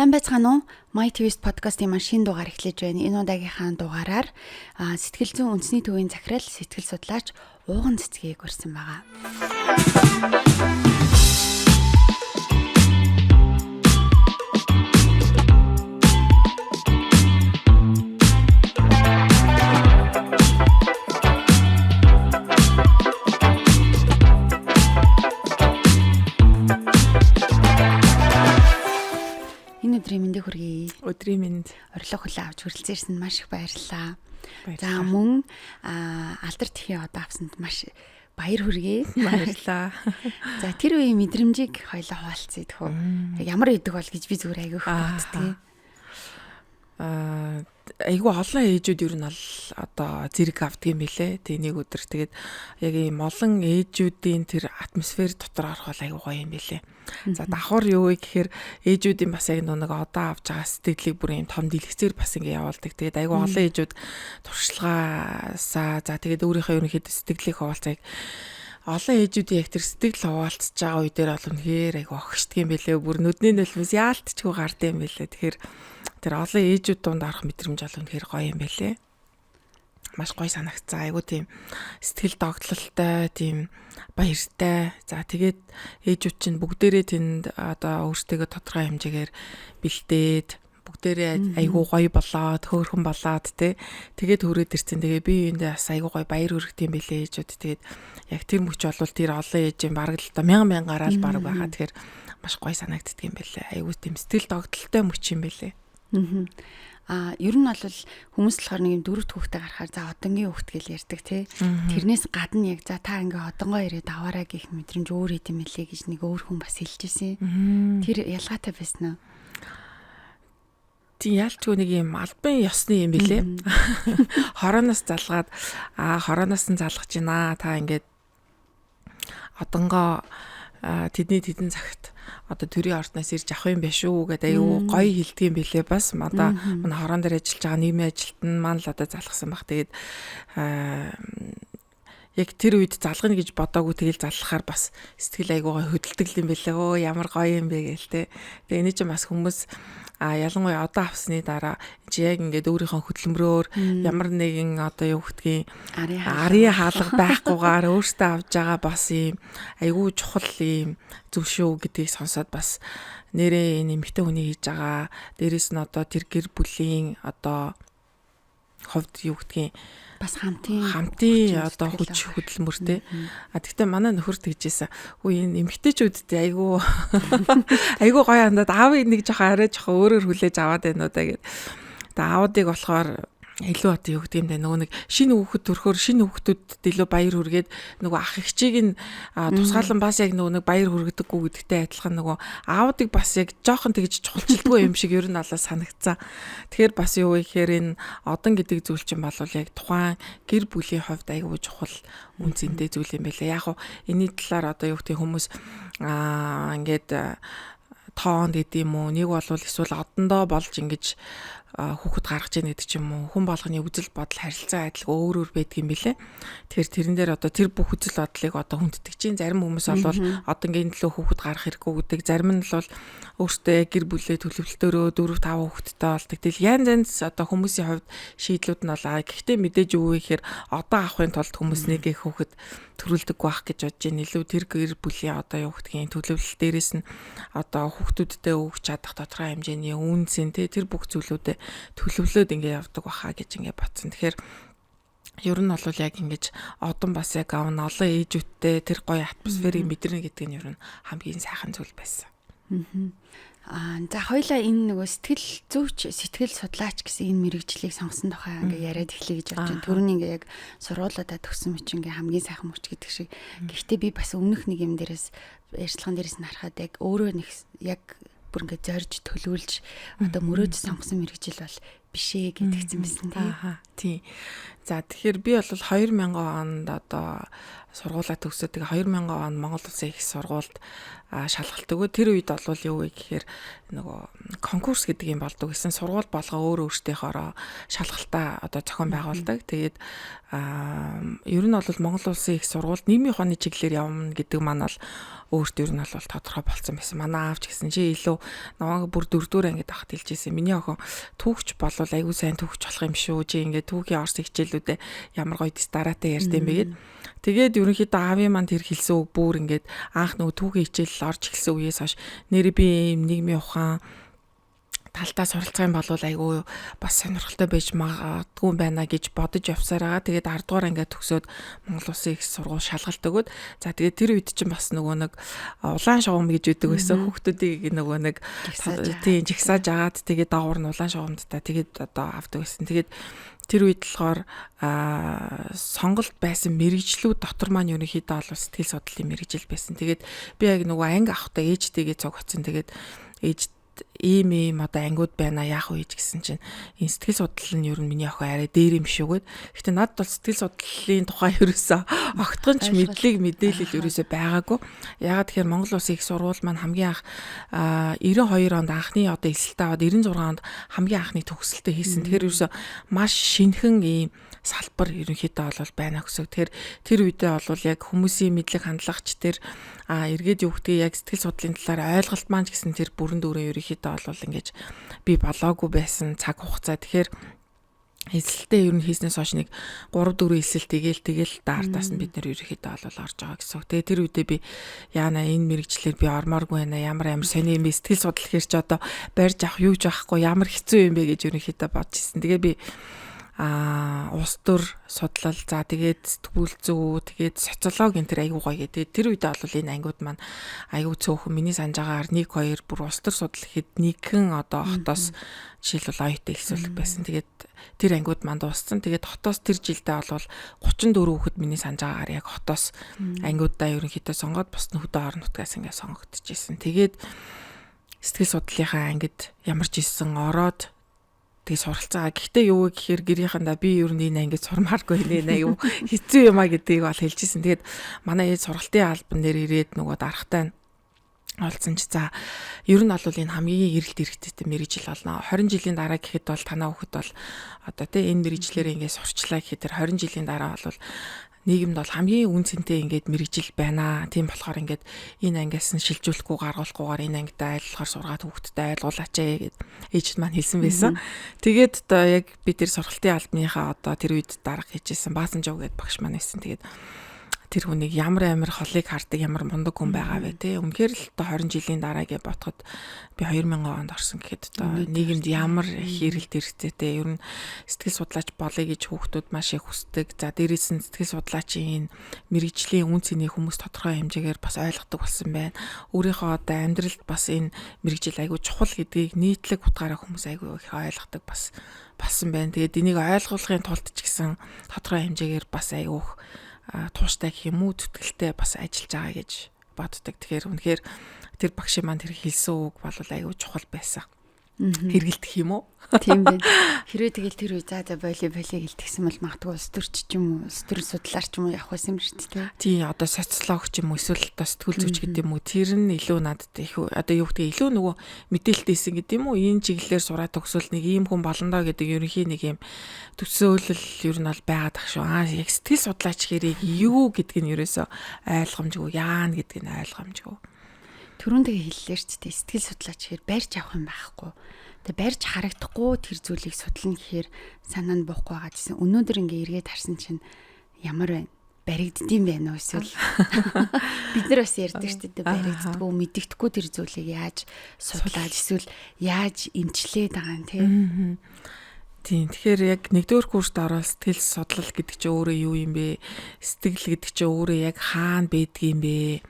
Сайн байцгаана уу? My Twist podcast-ийн машин дугаар эхлэж байна. Энэ удаагийнхаа дугаараар сэтгэл зүйн үндэсний төвийн захирал, сэтгэл судлаач Ууган Цэцгийг урьсан байгаа. Өдрийн мэндийг хүргэе. Өдрийн мэнд. Орилго хүлээн авч хүрэлцээрсэнд маш их баярлалаа. За мөн алдар тхийн одоо авсанд маш баяр хүргэе. Баярлалаа. За тэр үеийн мэдрэмжийг хоёлоо хуваалцъя гэх үү. Ямар идэг бол гэж би зүгээр айгүйх боддгийг. Айгүй олон ээжүүд ер нь одоо зэрэг авдаг юм билэ. Тэг нэг өдөр тэгээд яг ийм олон ээжүүдийн тэр атмосфер дотор орох бол айгүй гоё юм билэ. За давхар юу вэ гэхээр ээжүүдийн бас яг нэг одоо авч байгаа сэтгэлийг бүр ийм том дэлгэцээр бас ингэ явуулдаг. Тэгээд айгүй олон ээжүүд туршлагаасаа за тэгээд өөрийнхөө ерөнхийдөө сэтгэлийг хуваалцаг олон ээжүүдийн яг тэр сэтгэл хуваалцж байгаа үе дээр бол үнэхээр айгүй огшдг юм билэ. Бүр нүдний нөлмөс яалтчгүй гардыг юм билэ. Тэгэхээр тэр олон ээжүүд дунд арах мэдрэмж бол үнэхээр гоё юм байлээ. Маш гоё санагцсан. Айгу тийм сэтгэл догтлолтой, тийм баяртай. За тэгээд ээжүүд чинь бүгдээрээ тэнд одоо өөрсдөө тодорхой хэмжээгээр бэлдээд бүгдээрээ айгу гоё болоод, хөөрхөн болоод тэгээд хүрээд ирсэн. Тэгээ би үүндээ бас айгу гоё баяр хүргэдэг юм байлээ ээжүүд. Тэгээд яг тэр мөч бол тэр олон ээжийн бараг л та мянган гараал бараг байхаа. Тэгэхээр маш гоё санагддаг юм байлээ. Айгу тийм сэтгэл догтлолтой мөч юм байлээ. Ер нь бол хүмүүс болохоор нэг юм дөрөвт хүүхдээ гарахаар за одонгийн хүүхд гэж ярьдаг тий. Тэрнээс гадна яг за та ингээ одонгоо ирээд аваарай гэх мэдрэмж өөр идэм мэлээ гэж нэг өөр хүн бас хэлжсэн. Тэр ялгаатай байсан уу? Тий ялчгүй нэг юм албан ёсны юм билээ. Хорооноос залгаад хорооноос нь залгаж байна. Та ингээд одонгоо тэдэн цагт одоо төрийн ордноос ирж авах юм биш үү гэдэг аюу гоё хэлдэг юм билээ бас манай хороон дээр ажиллаж байгаа нийгмийн ажилтан маань л одоо залгсан баг. Тэгээд яг тэр үед залгана гэж бодоогүй тэгэл заллахаар бас сэтгэл аюугаа хөдөлдөг юм билээ. Өө ямар гоё юм бэ гээл те. Тэгээ энэ чинь бас хүмүүс ялангуяа одоо авсны дараа чи яг ингээд өөрийнхөө хөдөлмөрөөр ямар нэгэн одоо юу гэдгийг арын хаалга байхгүйгээр өөртөө авж байгаа бас юм айгүй чухал юм зөв шүү гэдгийг сонсоод бас нэрээ энэ эмэгтэй хүний хийж байгаа дээрэс нь одоо тэр гэр бүлийн одоо ховд юу гэдгийг бас хамтын одоо хүч хөдөлмөртэй. Тэгвэл манай нөхөр тэгжсэн. Үгүй энэ эмгтээчүүдтэй айгүй гоё хандаад аавыг нэг жоохон арай жоохон өөрөөр хүлээж аваад байна уу да гэд. Тэгээ аавдыг болохоор илүү одоо юу гэдэг юм да нөгөө нэг шинэ хүүхэд төрөхөөр шинэ хүүхдүүдэд илүү баяр хүргээд нөгөө ах эгчийг нь тусгаалan бас яг нөгөө нэг баяр хүргədэггүй гэдэгтэй адилхан нөгөө аавдыг бас яг жоохон тэгж чухалчилдгүй юм шиг ер нь алаа санагцсан. Тэгэхээр бас юу вэ гэхээр энэ одон гэдэг зүйл чинь бол яг тухайн гэр бүлийн хувьд айгүй чухал үн цэнтэй зүйл юм байлаа. Яг энэ талаар одоо юу гэдэг хүмүүс ингээд тоонд гэдэм үү нэг бол эсвэл одондоо болж ингэж хүүхэд гаргаж яах гэдэг ч юм уу хүн болгоны үзэл бодол харилцаа адил өөр байдаг юм билэ. Тэгэхээр тэрэн дээр одоо тэр бүх үзэл бодлыг одоо хүнддэг чинь зарим хүмүүс бол одонгийн төлөө хүүхэд гарах хэрэггүй гэдэг, зарим нь бол өөртөө гэр бүлээ төлөвлөлтөөрөө 4-5 хүүхэдтэй болдог. Тэгэл янз одоо хүмүүсийн хувьд шийдлүүд нь бол гэхдээ мэдээж юу вэ гэхээр одоо авахын тулд хүмүүс нэг их хүүхэд төрүүлдэггүй байх гэж бодож байна. Илүү тэр гэр бүлийн одоо юу гэдгийг төлөвлөлт дээрээс нь одоо хүүхдүүдтэй өгч чадах тодорхой хэмжээний үн цэн тэр бүх зүйлүүдэд төлөвлөөд ингэ явдаг баха гэж ингэ бодсон. Тэгэхээр ер нь бол яг ингэж одон бас яг олон ээжүүдтэй тэр гоё атмосферыг мэдэрнэ гэдэг нь ер нь хамгийн сайхан зүйл байсан. За хоёлаа энэ нөгөө сэтгэл зүйч, сэтгэл судлаач гэсэн энэ мэрэгжлийг сонгосон тухай ингээ яриад эхлэе гэж бодож байна. Түрүүний ингээ яг сургуулиудаа төгсөн мөч ингээ хамгийн сайхан мөч гэдэг шиг. Гэхдээ би бас өмнөх нэг юм дээрээс ярьцлаган дээрээс нь харахад яг өөрөө нэг яг бүр ингээ зорж төлөвлөж одоо мөрөөж сонгосон мэрэгжил бол биш ээ гэдгийгсэн байсан тийм. За тэгэхээр би бол 2000 онд одоо сургуулаа төгсөөд тэгээ 2000 он Монгол Улсын их сургуульд шалгалт өгөө. Тэр үед бол юу вэ гэхээр нөгөө конкурс гэдэг юм болдог гэсэн. Сургууль болгоо өөр өөртөөхөөрөө шалгалтаа одоо зохион байгуулдаг. Тэгээд ер нь бол Монгол Улсын их сургуульд нийгмийн ухааны чиглэлээр явна гэдэг маань бол өөрт ер нь бол тодорхой болсон байсан. Манай аавч гэсэн чи илүү намайг бүр 4-р ангид ахад хэлжсэн. Миний охин түүхч болвол айгүй сайн түүхч болох юм шүү. Чи ингээд түүхийн орс хичээлүүдэд ямар гоё дараатай ярьд юм бэ гэд. Тэгээд ерөнхийдөө аавын манд тэр хэлсэн үг бүр ингээд анх нөгөө түүхийн хичээл орж эхэлсэн үеэс хойш нэр би нийгмийн ухаан талтаа суралцах юм бол айгүй бас сонирхолтой байж магадгүй байна гэж бодож явсаар байгаа. Тэгээд 10 дугаар ангиа төгсөөд Монгол Улсын их сургууль шалгалт өгөөд за тэгээд тэр үед чинь бас нөгөө нэг улаан шугам гэж үүдэг байсан. Хүүхдүүдийг нөгөө нэг тийм жигсааж агаад тэгээд доогуур нь улаан шугамдтай тэгээд одоо авдаг байсан. Тэгээд тэр үед болохоор сонголт байсан мэрэгжлүүд дотор маань ерөнхийдөө бол сэтгэл судлалын мэрэгжил байсан. Тэгээд би яг нөгөө анги авахтаа ээжтэйгээ цуг хоцсон. Тэгээд ээж ийм одоо ангиуд байна яах вэ гэсэн чинь энэ сэтгэл судлал нь ер нь миний охин арай дээр юм шүүгээд. Гэхдээ надад бол сэтгэл судлалын тухай ерөөсөө огтхон ч мэдээлэл ерөөсөө байгаагүй. Ягаад тэгэхээр Монгол Улсын их сургууль маань хамгийн анх 92 онд анхны одоо эсэлтээ аваад 96 онд хамгийн анхны төгсөлтөө хийсэн. Тэгэхээр ерөөсөө маш шинэхэн ийм салбар ерөнхийдөө бол байна гэсэн. Тэгэхээр тэр үедээ бол яг хүмүүсийн мэдлэг хандлагч тэр эргээд юу гэдгийг яг сэтгэл судлалын талаар ойлголт маань ч гэсэн тэр бүрэн дүүрэн ерөнхийдөө бол ингэж би болоогүй байсан цаг хугацаа. Тэгэхээр эсэлтээ ер нь хийснээс хойш нэг 3-4 эсэлт тэгэл даартаас нь бид нэр ерөнхийдөө бол орж байгаа гэсэн. Тэгээ тэр үедээ би яана энэ мэрэгчлэр би ормооргүй байна. Ямар сони юм бэ? Сэтгэл судлал хэрч одоо барьж авах юу ч байхгүй ямар хэцүү юм бэ гэж ерөнхийдөө бодож ирсэн. Тэгээ би улс төр судлал за тэгээд сэтгүүл зүй тэгээд социологи энэ төр айгуу гоё гэдэг. Тэр үед бол энэ ангиуд маань айгуу цөөхөн миний санаж байгаагаар 1 2 бүр улс төр судлал гэхэд нэгэн одоо хотоос жишээлбэл оюутан ихсүүлэх байсан. Тэгээд тэр ангиуд маань дууссан. Тэгээд хотоос тэр жилдээ бол 34 хүүхэд миний санаж байгаагаар яг хотоос ангиудаа ерөнхийдөө сонгоод бусд нь хөдөө орон нутгаас ингээд сонгогдчихжээ. Тэгээд сэтгэл судлалынхаа ангид ямарч исэн ороод тэг суралцаа. Гэхдээ юу гэхээр гэрийнхандаа би ер нь энэ ангид сурмааргүй нэ юу хэцүү юм а гэдгийг бол хэлжсэн. Тэгээд манай ээж сургалтын албан дээр ирээд нөгөө дарахтай олцсон ч за ер нь бол энэ хамгийн эрэлт эрхтэйтэй мэрэгжил болно. 20 жилийн дараа гэхэд бол танаа хүүхэд бол одоо тэ энэ мэрэгжлэр ингээд сурчлаа гэхэд тэр 20 жилийн дараа бол нийгэмд бол хамгийн үн цэнтэй ингээд мэрэгжил байна. Тийм болохоор ингээд энэ ангиас нь шилжүүлэхгүй гаргуулахгүйгээр энэ ангидаа айлуулахаар сургаад хүүхдэд айлгуулаач гэд ээжд маань хэлсэн байсан. Тэгээд одоо яг би тэр сургалтын албаныхаа одоо тэр үед дарга хийжсэн Баасан Жов гэд багш маань байсан. Тэгээд тэр хүнийг ямар холыг хардаг ямар мундаг хүн байгаа вэ те. Үнэхээр л одоо 20 жилийн дараа гэж ботход би 2000 онд орсон гэхэд одоо нийгэмд ямар их эрэлт эрхтэйтэй ер нь сэтгэл судлаач болъё гэж хүүхдүүд маш их хүсдэг. За дээрээс нь сэтгэл судлаачийн мэрэгжлийн үн цэнийг хүмүүс тодорхой хэмжээгээр бас ойлгодог болсон байна. Өөрийнхөө одоо амьдралд бас энэ мэрэгжил айгүй чухал гэдгийг нийтлэг утгаараа хүмүүс айгүй их ойлгодог бас болсон байна. Тэгээд энийг ойлгуулахын тулд ч гэсэн тодорхой хэмжээгээр бас айгүй тууштай гэх юм уу зүтгэлтэй бас ажиллаж байгаа гэж боддог. Тэгэхээр үнэхээр тэр багшийн маань тэр хэлсэн үг бол аюу чухал байсан. Хэрэгэлдэх юм уу? Тийм байна. Хэрвээ тэгэл тэр үе за боли гэлтгсэн бол магадгүй өстөрч ч юм уу, өстөр судлаар ч юм уу явах байсан юм шүү дээ. Тий, одоо социолог ч юм уу эсвэл одоо сэтгүүл зүйч гэдэг юм уу тэр нь илүү надад их одоо юу гэдэг илүү нөгөө мэдээлэлтэйсэн гэдэг юм уу энэ чиглэлээр сураад төгсвөл нэг ийм хүн болно доо гэдэг ерөнхий нэг юм төсөөлөл ер нь бол байгаад ах шүү. Яг сэтгэл судлаач хэрэг юу гэдг нь ерөөсөө ойлгомжгүй яана гэдг нь ойлгомжгүй. Түрүүн тэгээ хэллээ ч тийм сэтгэл судлаач гэхээр барьж авах юм байхгүй. Тэгээ барьж харагдахгүй тэр зүйлийг судлана гэхээр санаа нь буухгүй байгаа гэсэн. Өнөөдөр ингээ эргээд харсан чинь ямар байна? Баригддсан байна уу эсвэл бид нар бас ярьдаг шүү дээ баригддаггүй мэддэхгүй тэр зүйлийг яаж судлаад эсвэл яаж эмчлээд байгаа юм те. Тийм. Тэгэхээр яг 1-р курст ороод сэтгэл судлал гэдэг чинь өөрөө юу юм бэ? Сэтгэл гэдэг чинь өөрөө яг хаана байдг юм бэ?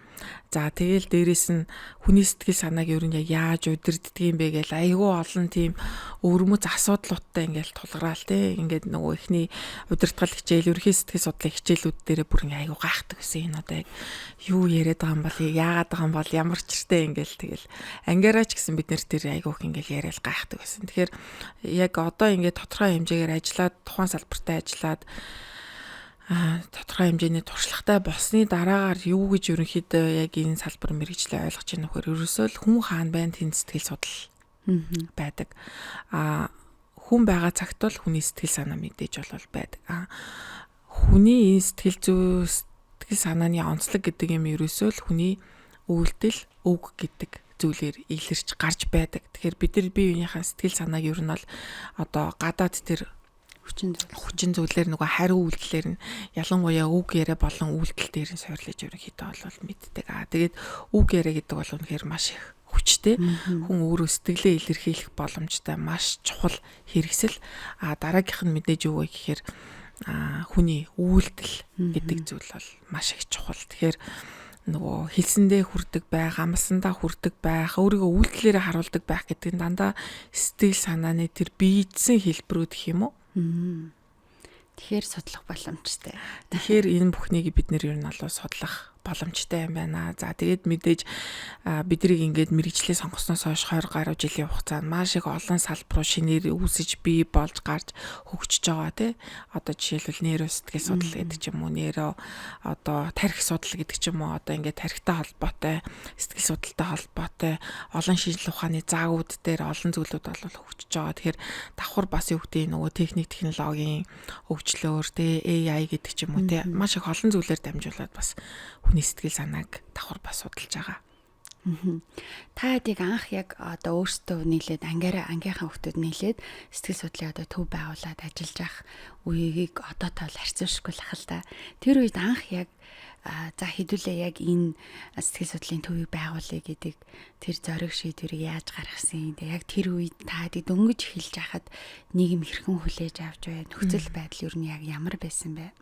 За тэгэл дээрэс нь хүний сэтгэл санааг ер нь яаж удирддаг юм бэ гэж айгүй олон тийм өвөрмөц асуудлуудтай ингээл тулгараал те. Ингээд нөгөө ихний удирдгал хичээл, ерөнхий сэтгэл судлалын хичээлүүд дээрээ бүр ингээ айгүй гайхдаг гэсэн энэ одоо яг юу яриад байгаа юм бол яагаад байгаа юм бол ямар ч тэртэй ингээл тэгэл ангиараач гэсэн бид нэр тэр айгүйх ингээл яриад гайхдаг гэсэн. Тэгэхээр яг одоо ингээд тодорхой хэмжээгээр ажиллаад тухайн салбартай ажиллаад тодорхой хэмжээний туршлагатай болсны дараагаар юу гэж ерөнхийдөө яг энэ салбар мэргэжлээ ойлгож байна вөхөр ерөөсөө л хүн хаана байна тэнд сэтгэл судлал байдаг. Хүн байгаа цагт бол хүний сэтгэл санаа мэдээж болол байдаг. Хүний энэ сэтгэл санааны онцлог гэдэг юм ерөөсөө л хүний үйлдэл үг гэдэг зүйлээр илэрч гарч байдаг. Тэгэхээр бид нар бие биенийхээ сэтгэл санааг ер нь бол одоо гадаад тэр хүчин зүйлээр нөгөө хариу үйлдэлээр нь ялангуяа үг яриа болон үйлдэл дээр нь сойрлож ерөнхийдөө бол мэддэг. Тэгээд үг яриа гэдэг бол үнэхээр маш их хүчтэй. Хүн өөрөө сэтгэлээ илэрхийлэх боломжтой маш чухал хэрэгсэл. Дараагийнх нь мэдээж юу вэ гэхээр хүний үйлдэл гэдэг зүйл бол маш их чухал. Тэгэхээр нөгөө хэлсэндээ хүрдэг байх, амлсандаа хүрдэг байх, өөрийгөө үйлдэлээрээ харуулдаг байх гэдэг нь дандаа сэтгэл санааны тэр биедсэн хэлбэрүүд гэх юм уу? Тэгэхээр судлах боломжтой. Тэгэхээр энэ бүхнийг бид нэр ер нь бол судлах боломжтой юм байна. За тэгээд мэдээж биднийг ингээд мэрэгчлээ сонгосноос хойш 20 гаруй жилийн хугацаанд маш их олон салбар руу шинээр үүсэж бий болж гарч хөгжиж байгаа тий. Одоо жишээлбэл нейро сэтгэл судлал гэдэг ч юм уу, нейро одоо тарих судлал гэдэг ч юм уу, одоо ингээд тарихтай холбоотой, сэтгэл судлалтай холбоотой олон шинжлэх ухааны заагууд дээр олон зүйлүүд бол хөгжиж байгаа. Тэгэхээр давхар бас юу гэдэг нөгөө техник технологийн хөгжлөөр тий, AI гэдэг ч юм уу тий, маш их олон зүйлээр дамжуулаад бас хүний сэтгэл санааг давхар бас судалж байгаа. Та ядыг анх яг одоо өөртөө нийлээд ангийнхаа хүмүүсд нийлээд сэтгэл судлалын одоо төв байгуулад ажиллаж явах үеийг одоо тал харьцуулшгүй л ах л да. Тэр үед анх яг за хэдүүлээ яг энэ сэтгэл судлалын төвийг байгуулъя гэдэг тэр зориг шийдвэрийг яаж гаргасан. Яг тэр үед та ядыг дөнгөж эхэлж байхад нийгэм хэрхэн хүлээж авч байна? Нөхцөл байдал ер нь яг ямар байсан бэ?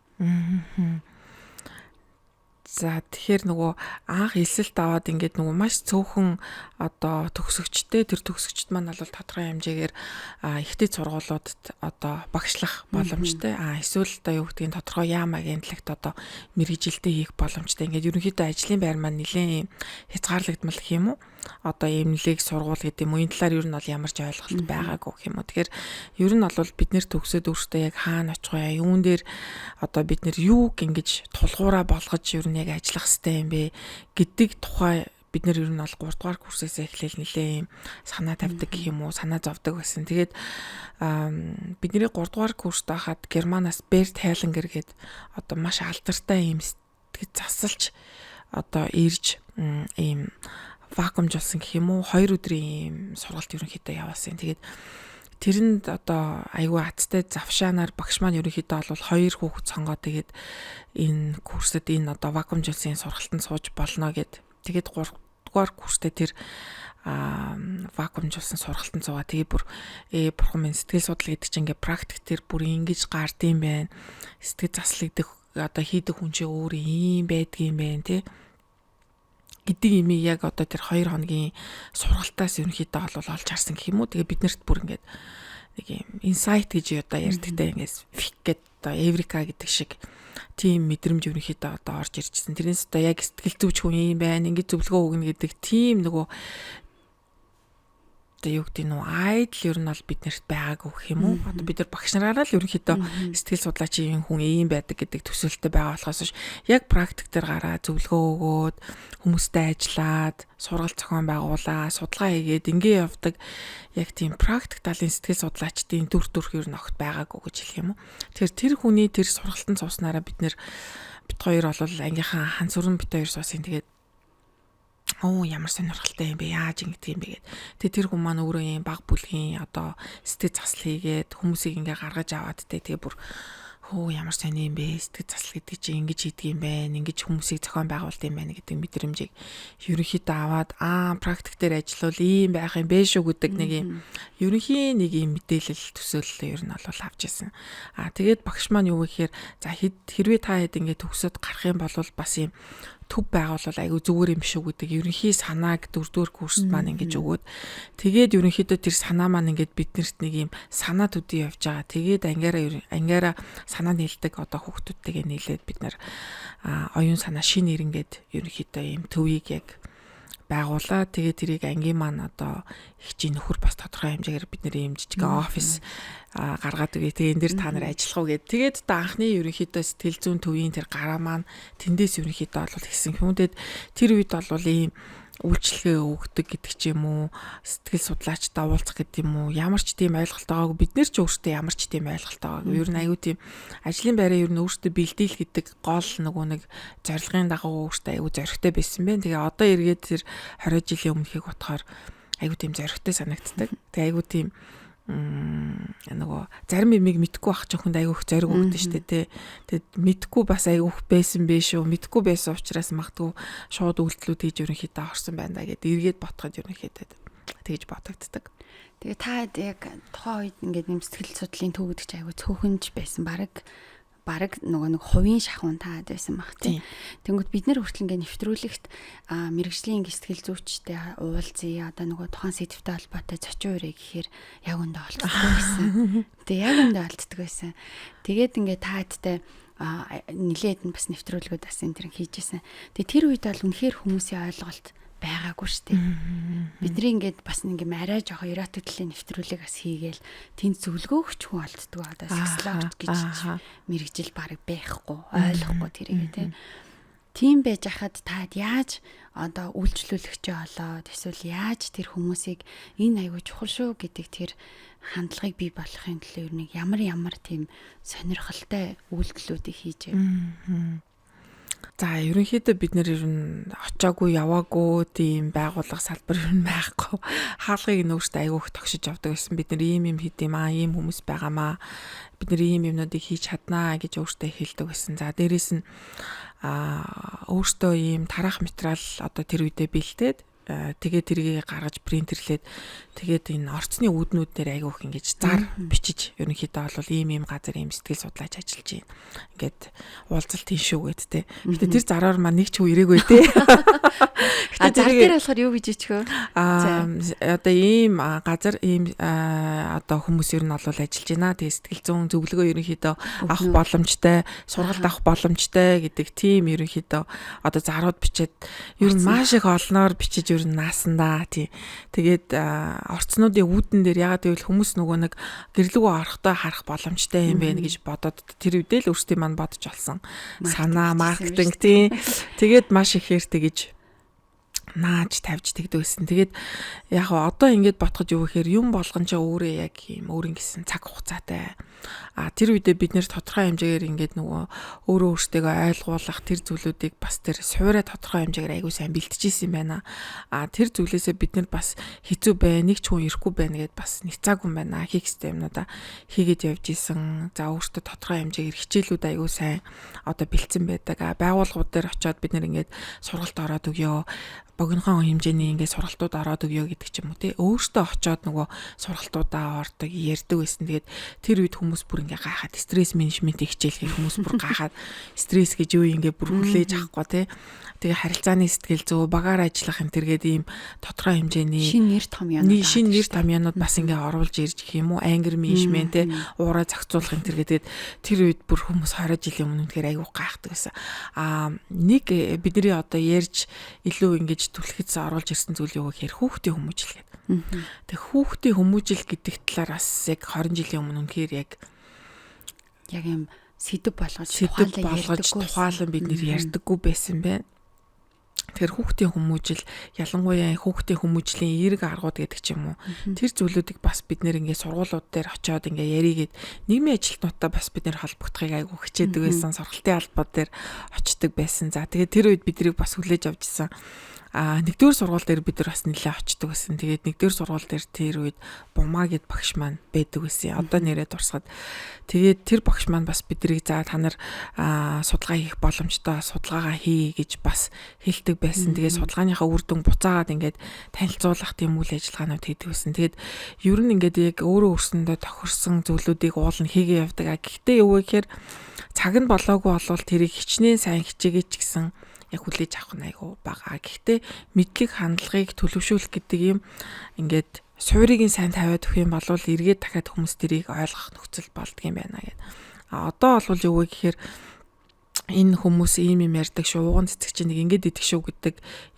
За тэгэхээр нөгөө анх эсэлт аваад ингээд нөгөө маш цөөхөн одоо төгсөгчтэй тэр төгсөгчд маань бол тодорхой хэмжээгээр ихтэй сургуулиудад одоо багшлах боломжтой. Эсвэл одоо юу гэдгийг тодорхой яам агентлагт одоо мэргэжилтээ хийх боломжтой. Ингээд ерөнхийдөө ажлын байр маань нэлээд хязгаарлагдмал гэх юм уу? Одоо эмнэлэг сургууль гэдэг юм уу, энэ талаар ер нь бол ямар ч ойлголт байгаагүй гэх юм уу. Тэгэхээр ер нь бол бид нэр төгсөөд өөртөө яг хаана очих вэ? Юун дээр одоо бид нэр юуг ингэж тулгуураа болгож ер нь яг ажиллах хэрэгтэй юм бэ гэдэг тухай бид нэр ер нь бол 3 дугаар курсээс эхлээл нэлээ юм санаа тавьдаг гэх юм уу, санаа зовдөг байсан. Тэгээд бидний 3 дугаар курст байхад Германаас Берт Хеллингер гээд одоо маш алдартай юм сэтгэл засалч одоо ирж ийм вакуумжуулсан гэх юм уу 2 өдрийн сургалт ерөнхийдөө яваасан. Тэгээд тэрэнд одоо айгүй аттай завшаанаар багш маань ерөнхийдөө бол 2 хүүхэд сонгоод тэгээд энэ курсэд энэ одоо вакуумжуулсан сургалтанд сууж болно гэд. Тэгээд 3 дугаар курстэй тэр вакуумжуулсан сургалтанд суугаа. Тэгээд бүр бурхан минь сэтгэл судлал гэдэг чинь ингээ практик тэр бүр ингэж гардыг юм байна. Сэтгэл заслагдах одоо хийдэг хүн чинь өөр юм байдгийм байх тий. Гэдэг юм яг одоо тэр 2 хоногийн сургалтаас ерөнхийдөө олж харсан гэх юм уу. Тэгээ биднэрт бүр ингээд нэг юм инсайт гэж одоо ярьдагтай ингээс фик гэдэг одоо эврика гэдэг шиг тийм мэдрэмж ерөнхийдөө одоо орж ирчихсэн. Тэрнээс одоо яг сэтгэл зүйч хүн юм байна, ингээд зөвлөгөө өгнө гэдэг тийм нөгөө одоо юу гэдэг нь айдл ер нь бол биднэрт байгаагүй гэх юм уу. Одоо бид нар багш нараараа л ерөнхийдөө сэтгэл судлаачийн хүн ийм байдаг гэдэг төсөөлтөй байгаа болохоос биш яг практик дээр гараа зөвлөгөө өгөөд хүмүүстэй ажиллаад сургалт зохион байгуулаа, судалгаа хийгээд ингээ явдаг яг тийм практик талын сэтгэл судлаачдын дүр төрх ер нь огт байгаагүй гэж хэлэх юм уу. Тэгэхээр тэр хүний тэр сургалтанд сууснараа бид хоёр бол ангийнхаа хан сүрэн бит хоёр суусан. Тэгээд ямар сонирхолтой юм бэ? Яаж ингэдэг юм бэ гэд. Тэгээ тэр хүн маань өөрөө юм баг бүлгийн одоо сэтгэл засал хийгээд хүмүүсийг ингээ гаргаж аваад тэгээ бүр ямар сони юм бэ? Сэтгэл засал гэдэг чинь ингэж хийдэг юм байна. Ингэж хүмүүсийг зохион байгуулдаг юм байна гэдэг мэдрэмжийг ерөнхийдөө аваад практик дээр ажиллавал ийм байх юм бэ шүү гэдэг нэг юм ерөнхий нэг юм мэдээлэл төсөөллөө ер нь бол авч ирсэн. Тэгээд багш маань юу гэхээр за хэрвээ та хэд ингээ төгсөд гарах юм бол бас юм төв байгуулвал айгүй зүгээр юм шүү гэдэг ерөнхий санааг дөрөвдүгээр курст маань ингэж өгөөд тэгээд ерөнхийдөө тэр санаа маань ингээд биднэрт нэг юм санаа төдий явж байгаа. Тэгээд ангиараа санаа нийлдэг одоо хүүхдүүдтэйгээ нийлээд бид нар оюун санаа шин ирэнгээд ерөнхийдөө ийм төвийг яг байгуулаа. Тэгээд тэрийг ангийн маань одоо хичээн нөхөр бас тодорхой хэмжээгээр бид нэр ийм жижиг офис гаргаад өгье. Тэгээ энэ дэр та нар ажиллах уу гэд. Тэгээд одоо анхны ерөнхийдөө сэтгэл зүйн төвийн тэр гараа маань тэндээс ерөнхийдөө бол ихсэн хүмүүдэд тэр үед бол ийм үйлчлэгээ өгдөг гэдэг ч юм уу, сэтгэл судлаачтай уулзах гэдэг юм уу, ямар ч тийм ойлголт байгаагүй. Бид нэр ч өөрсдөө ямар ч тийм ойлголт байгаагүй. Ер нь аюу тийм ажлын байраа ер нь өөрсдөө бэлдээл гэдэг гол нөгөө нэг зорилгын дагуу өөртөө аюу зоригтой байсан байх. Тэгээ одоо эргээд тэр 20 жилийн өмнөхийг бодохоор аюу тийм зоригтой санагддаг. Тэгээ аюу тийм нөгөө зарим юмыг мэдхгүй байх ч хүнд аюух зориг өгдөн штэ тий. Тэгэд мэдхгүй бас аюух байсан биш үү? Мэдхгүй байсан учраас магадгүй шууд үйлдэлүүд хийж ерөнхийдөө орсон байна да гэд эргээд ботход ерөнхийдөө тэгж бодогддаг. Тэгээ та яг тухайн үед ингээд нэм сэтгэл судлалын төв гэдэг чинь аюу цөөхөнж байсан. Бараг нөгөө нэг хувийн шахуун таад байсан баг тий. Тэнгүүд бид нэр хүртэл ингээд нэвтрүүлэгт мэрэгжлийн сэтгэл зүйчтэй уулзъя одоо нөгөө тухайн сэдвтэй холбоотой зочин үрээ гэхээр яг өндөө олддог байсан. Тэгээ яг өндөө олддог байсан. Тэгээд ингээд таадтай нилээд бас нэвтрүүлгүүд бас энэ төр хийжсэн. Тэгээ тэр үед бол үнэхээр хүмүүсийн ойлголт байгаагүй штеп. Бидний ингээд бас нэг юм арай жоохон эротик төлөв нэвтрүүлэг бас хийгээл тэнд зөвлөгөө өгч хүн олддог. Одоо сексологч гэж мэрэгжил баг байхгүй, ойлгохгүй тэрийг тий. Тийм байж хахад таад яаж одоо үйлчлүүлэгчээ олоод эсвэл яаж тэр хүмүүсийг энэ аягүй чухал шүү гэдэг тэр хандлагыг бий болгохын төлөө ер нь ямар тийм сонирхолтой үйлдэлүүдийг хийж байв. За ерөнхийдөө бид нэр ер нь очоогүй яваагүй тийм байгууллага салбар ер нь байхгүй. Хаалгыг нөөштэй айгүйх тогшиж явдаг байсан. Бид нэр ийм хийдэм ийм хүмүүс байгаамаа. Бид нэр ийм юмнуудыг хийж чаднаа гэж өөртөө хэлдэг байсан. За дээрэс нь өөртөө ийм тараах материал одоо тэр үедээ бэлдээд тэгээд тэргийг гаргаж принтерлээд тэгээд энэ орцны үүднүүд дээр айгүйх ингэж зар бичиж ерөнхийдөө бол ийм газар ийм сэтгэл судлаач ажиллаж байна. Ингээд уулзалт хийн шүү гэд тэ. Гэтэ тэр зараар маань нэг ч юу ирээгүй тэ. Гэтэ зар дээр болохоор юу гэж ичхөө? Одоо ийм газар ийм одоо хүмүүс ер нь бол ажиллаж байна. Тэгээд сэтгэл зүйн зөвлөгөө ерөнхийдөө авах боломжтой, сургалт авах боломжтой гэдэг тийм ерөнхийдөө одоо зарууд бичээд ер нь маш их олноор бичиж ер нь наасандаа тий. Тэгээд орцнуудын үүдэн дээр ягаад гэвэл хүмүүс нөгөө нэг гэрлүүгөө орохдоо харах боломжтой юм байна гэж бодоод тэр үедээ л өөрсдийн маань бодож олсон. Санаа, маркетинг тий. Тэгээд маш ихээр тэгэж нааж тавьж тэгдэг байсан. Тэгээд яг одоо ингэж ботхож юу гэхээр юм болгон ч өөрөө яг юм өөрийн гэсэн цаг хугацаатай. Тэр үедээ бид нэр тодорхой хэмжээгээр ингээд нөгөө өөрөө өөртөө ойлгуулах тэр зүйлүүдийг бас тэр суурай тодорхой хэмжээгээр аягүй сайн бэлтжижсэн юм байна. Тэр зүйлээсээ бид нар бас хэцүү бай, нэг ч хүн ирэхгүй байна гэдээ бас нэцаагүй юм байна. Хийх ёстой юмнуудаа хийгээд явж исэн. За өөртөө тодорхой хэмжээгээр хичээлүүд аягүй сайн одоо бэлдсэн байдаг. Байгууллагууд дээр очиод бид нэр ингээд сургалт ороод өгөө. Богинохон хэмжээний ингээд сургалтууд ороод өгөө гэдэг ч юм уу тий. Өөртөө очиод нөгөө сургалтуудаа ордог, ярьдаг байсан. Тэгээд тэр үед хүмүүс бүр ингээ гайхаад стресс менежментийг хичээлэх хүмүүс бүр гайхаад стресс гэж юу ингээ бүр хүлээж авахгүй тий. Тэгээ харилцааны сэтгэл зүй, багаар ажиллах энэ төргээд ийм тодорхой хэмжээний шин нэр томьёонууд бас ингээ оруулж ирж гэх юм уу, ангер менежмент тий, уураа зохицуулах энэ төргээд тэр үед бүр хүмүүс 20 жилийн өмнө үнэхээр аягүй гайхдаг байсан. Нэг бидний одоо ярьж илүү ингэж түлхэц оруулж ирсэн зүйл юу гэхээр хүүхдийн хүмүүжил гэдэг. Тэг хүүхдийн хүмүүжил гэдэг талаар бас яг 20 жилийн өмнө үнэхээр яг юм сэдв болгож тухайлан бид нэр ярьдаггүй байсан байна. Тэгэхээр хүүхдийн хүмүүжил, ялангуяа хүүхдийн хүмүүжлийн эерэг аргууд гэдэг ч юм уу. Тэр зүйлүүдийг бас бид нэр ингээ сургуулиуд дээр очиод ингээ яригээд нийгмийн ажилтнуудтай бас бид нэр холбогдохыг айгүй хичээдэг байсан. Сургалтын албад дээр очдог байсан. За тэгээд тэр үед бидрийг бас хүлээж авч ирсэн. Нэгдүгээр сургууль дээр бид нар бас нэлээд очдог гэсэн. Тэгээд нэгдүгээр сургууль дээр тэр үед Бумаа гэд багш маань байдаг гэсэн. Одоо нэрээ дурсахад. Тэгээд тэр багш маань бас бидрийг за та нар судалгаа хийх боломжтой судалгаагаа хий гэж бас хэлдэг байсан. Тэгээд судалгааныхаа үр дүн буцаагаад ингээд танилцуулах тийм үйл ажиллагаанууд хийдэг байсан. Тэгээд ер нь ингээд яг өөрөө өөрсөндөө тохирсон зүйлүүдийг уулна хийгээ явдаг. Гэхдээ юу гэхээр цаг нь болоогүй болвол тэрийг хичнээн сайн хичээгээ ч гэсэн яг хүлээж авах нь айгүй бага. Гэхдээ мэдлэг хандлагыг төлөвшүүлэх гэдэг юм ингээд суурийг сайн тавиад өгөх юм бол эргээд дахиад хүмүүс тэрийг ойлгох нөхцөл болдго юм байна гэдэг. Одоо бол юу вэ гэхээр энэ хүмүүс ийм юм ярьдаг шүү, ууган цэцэг чинь нэг ингэж идэх шүү гэдэг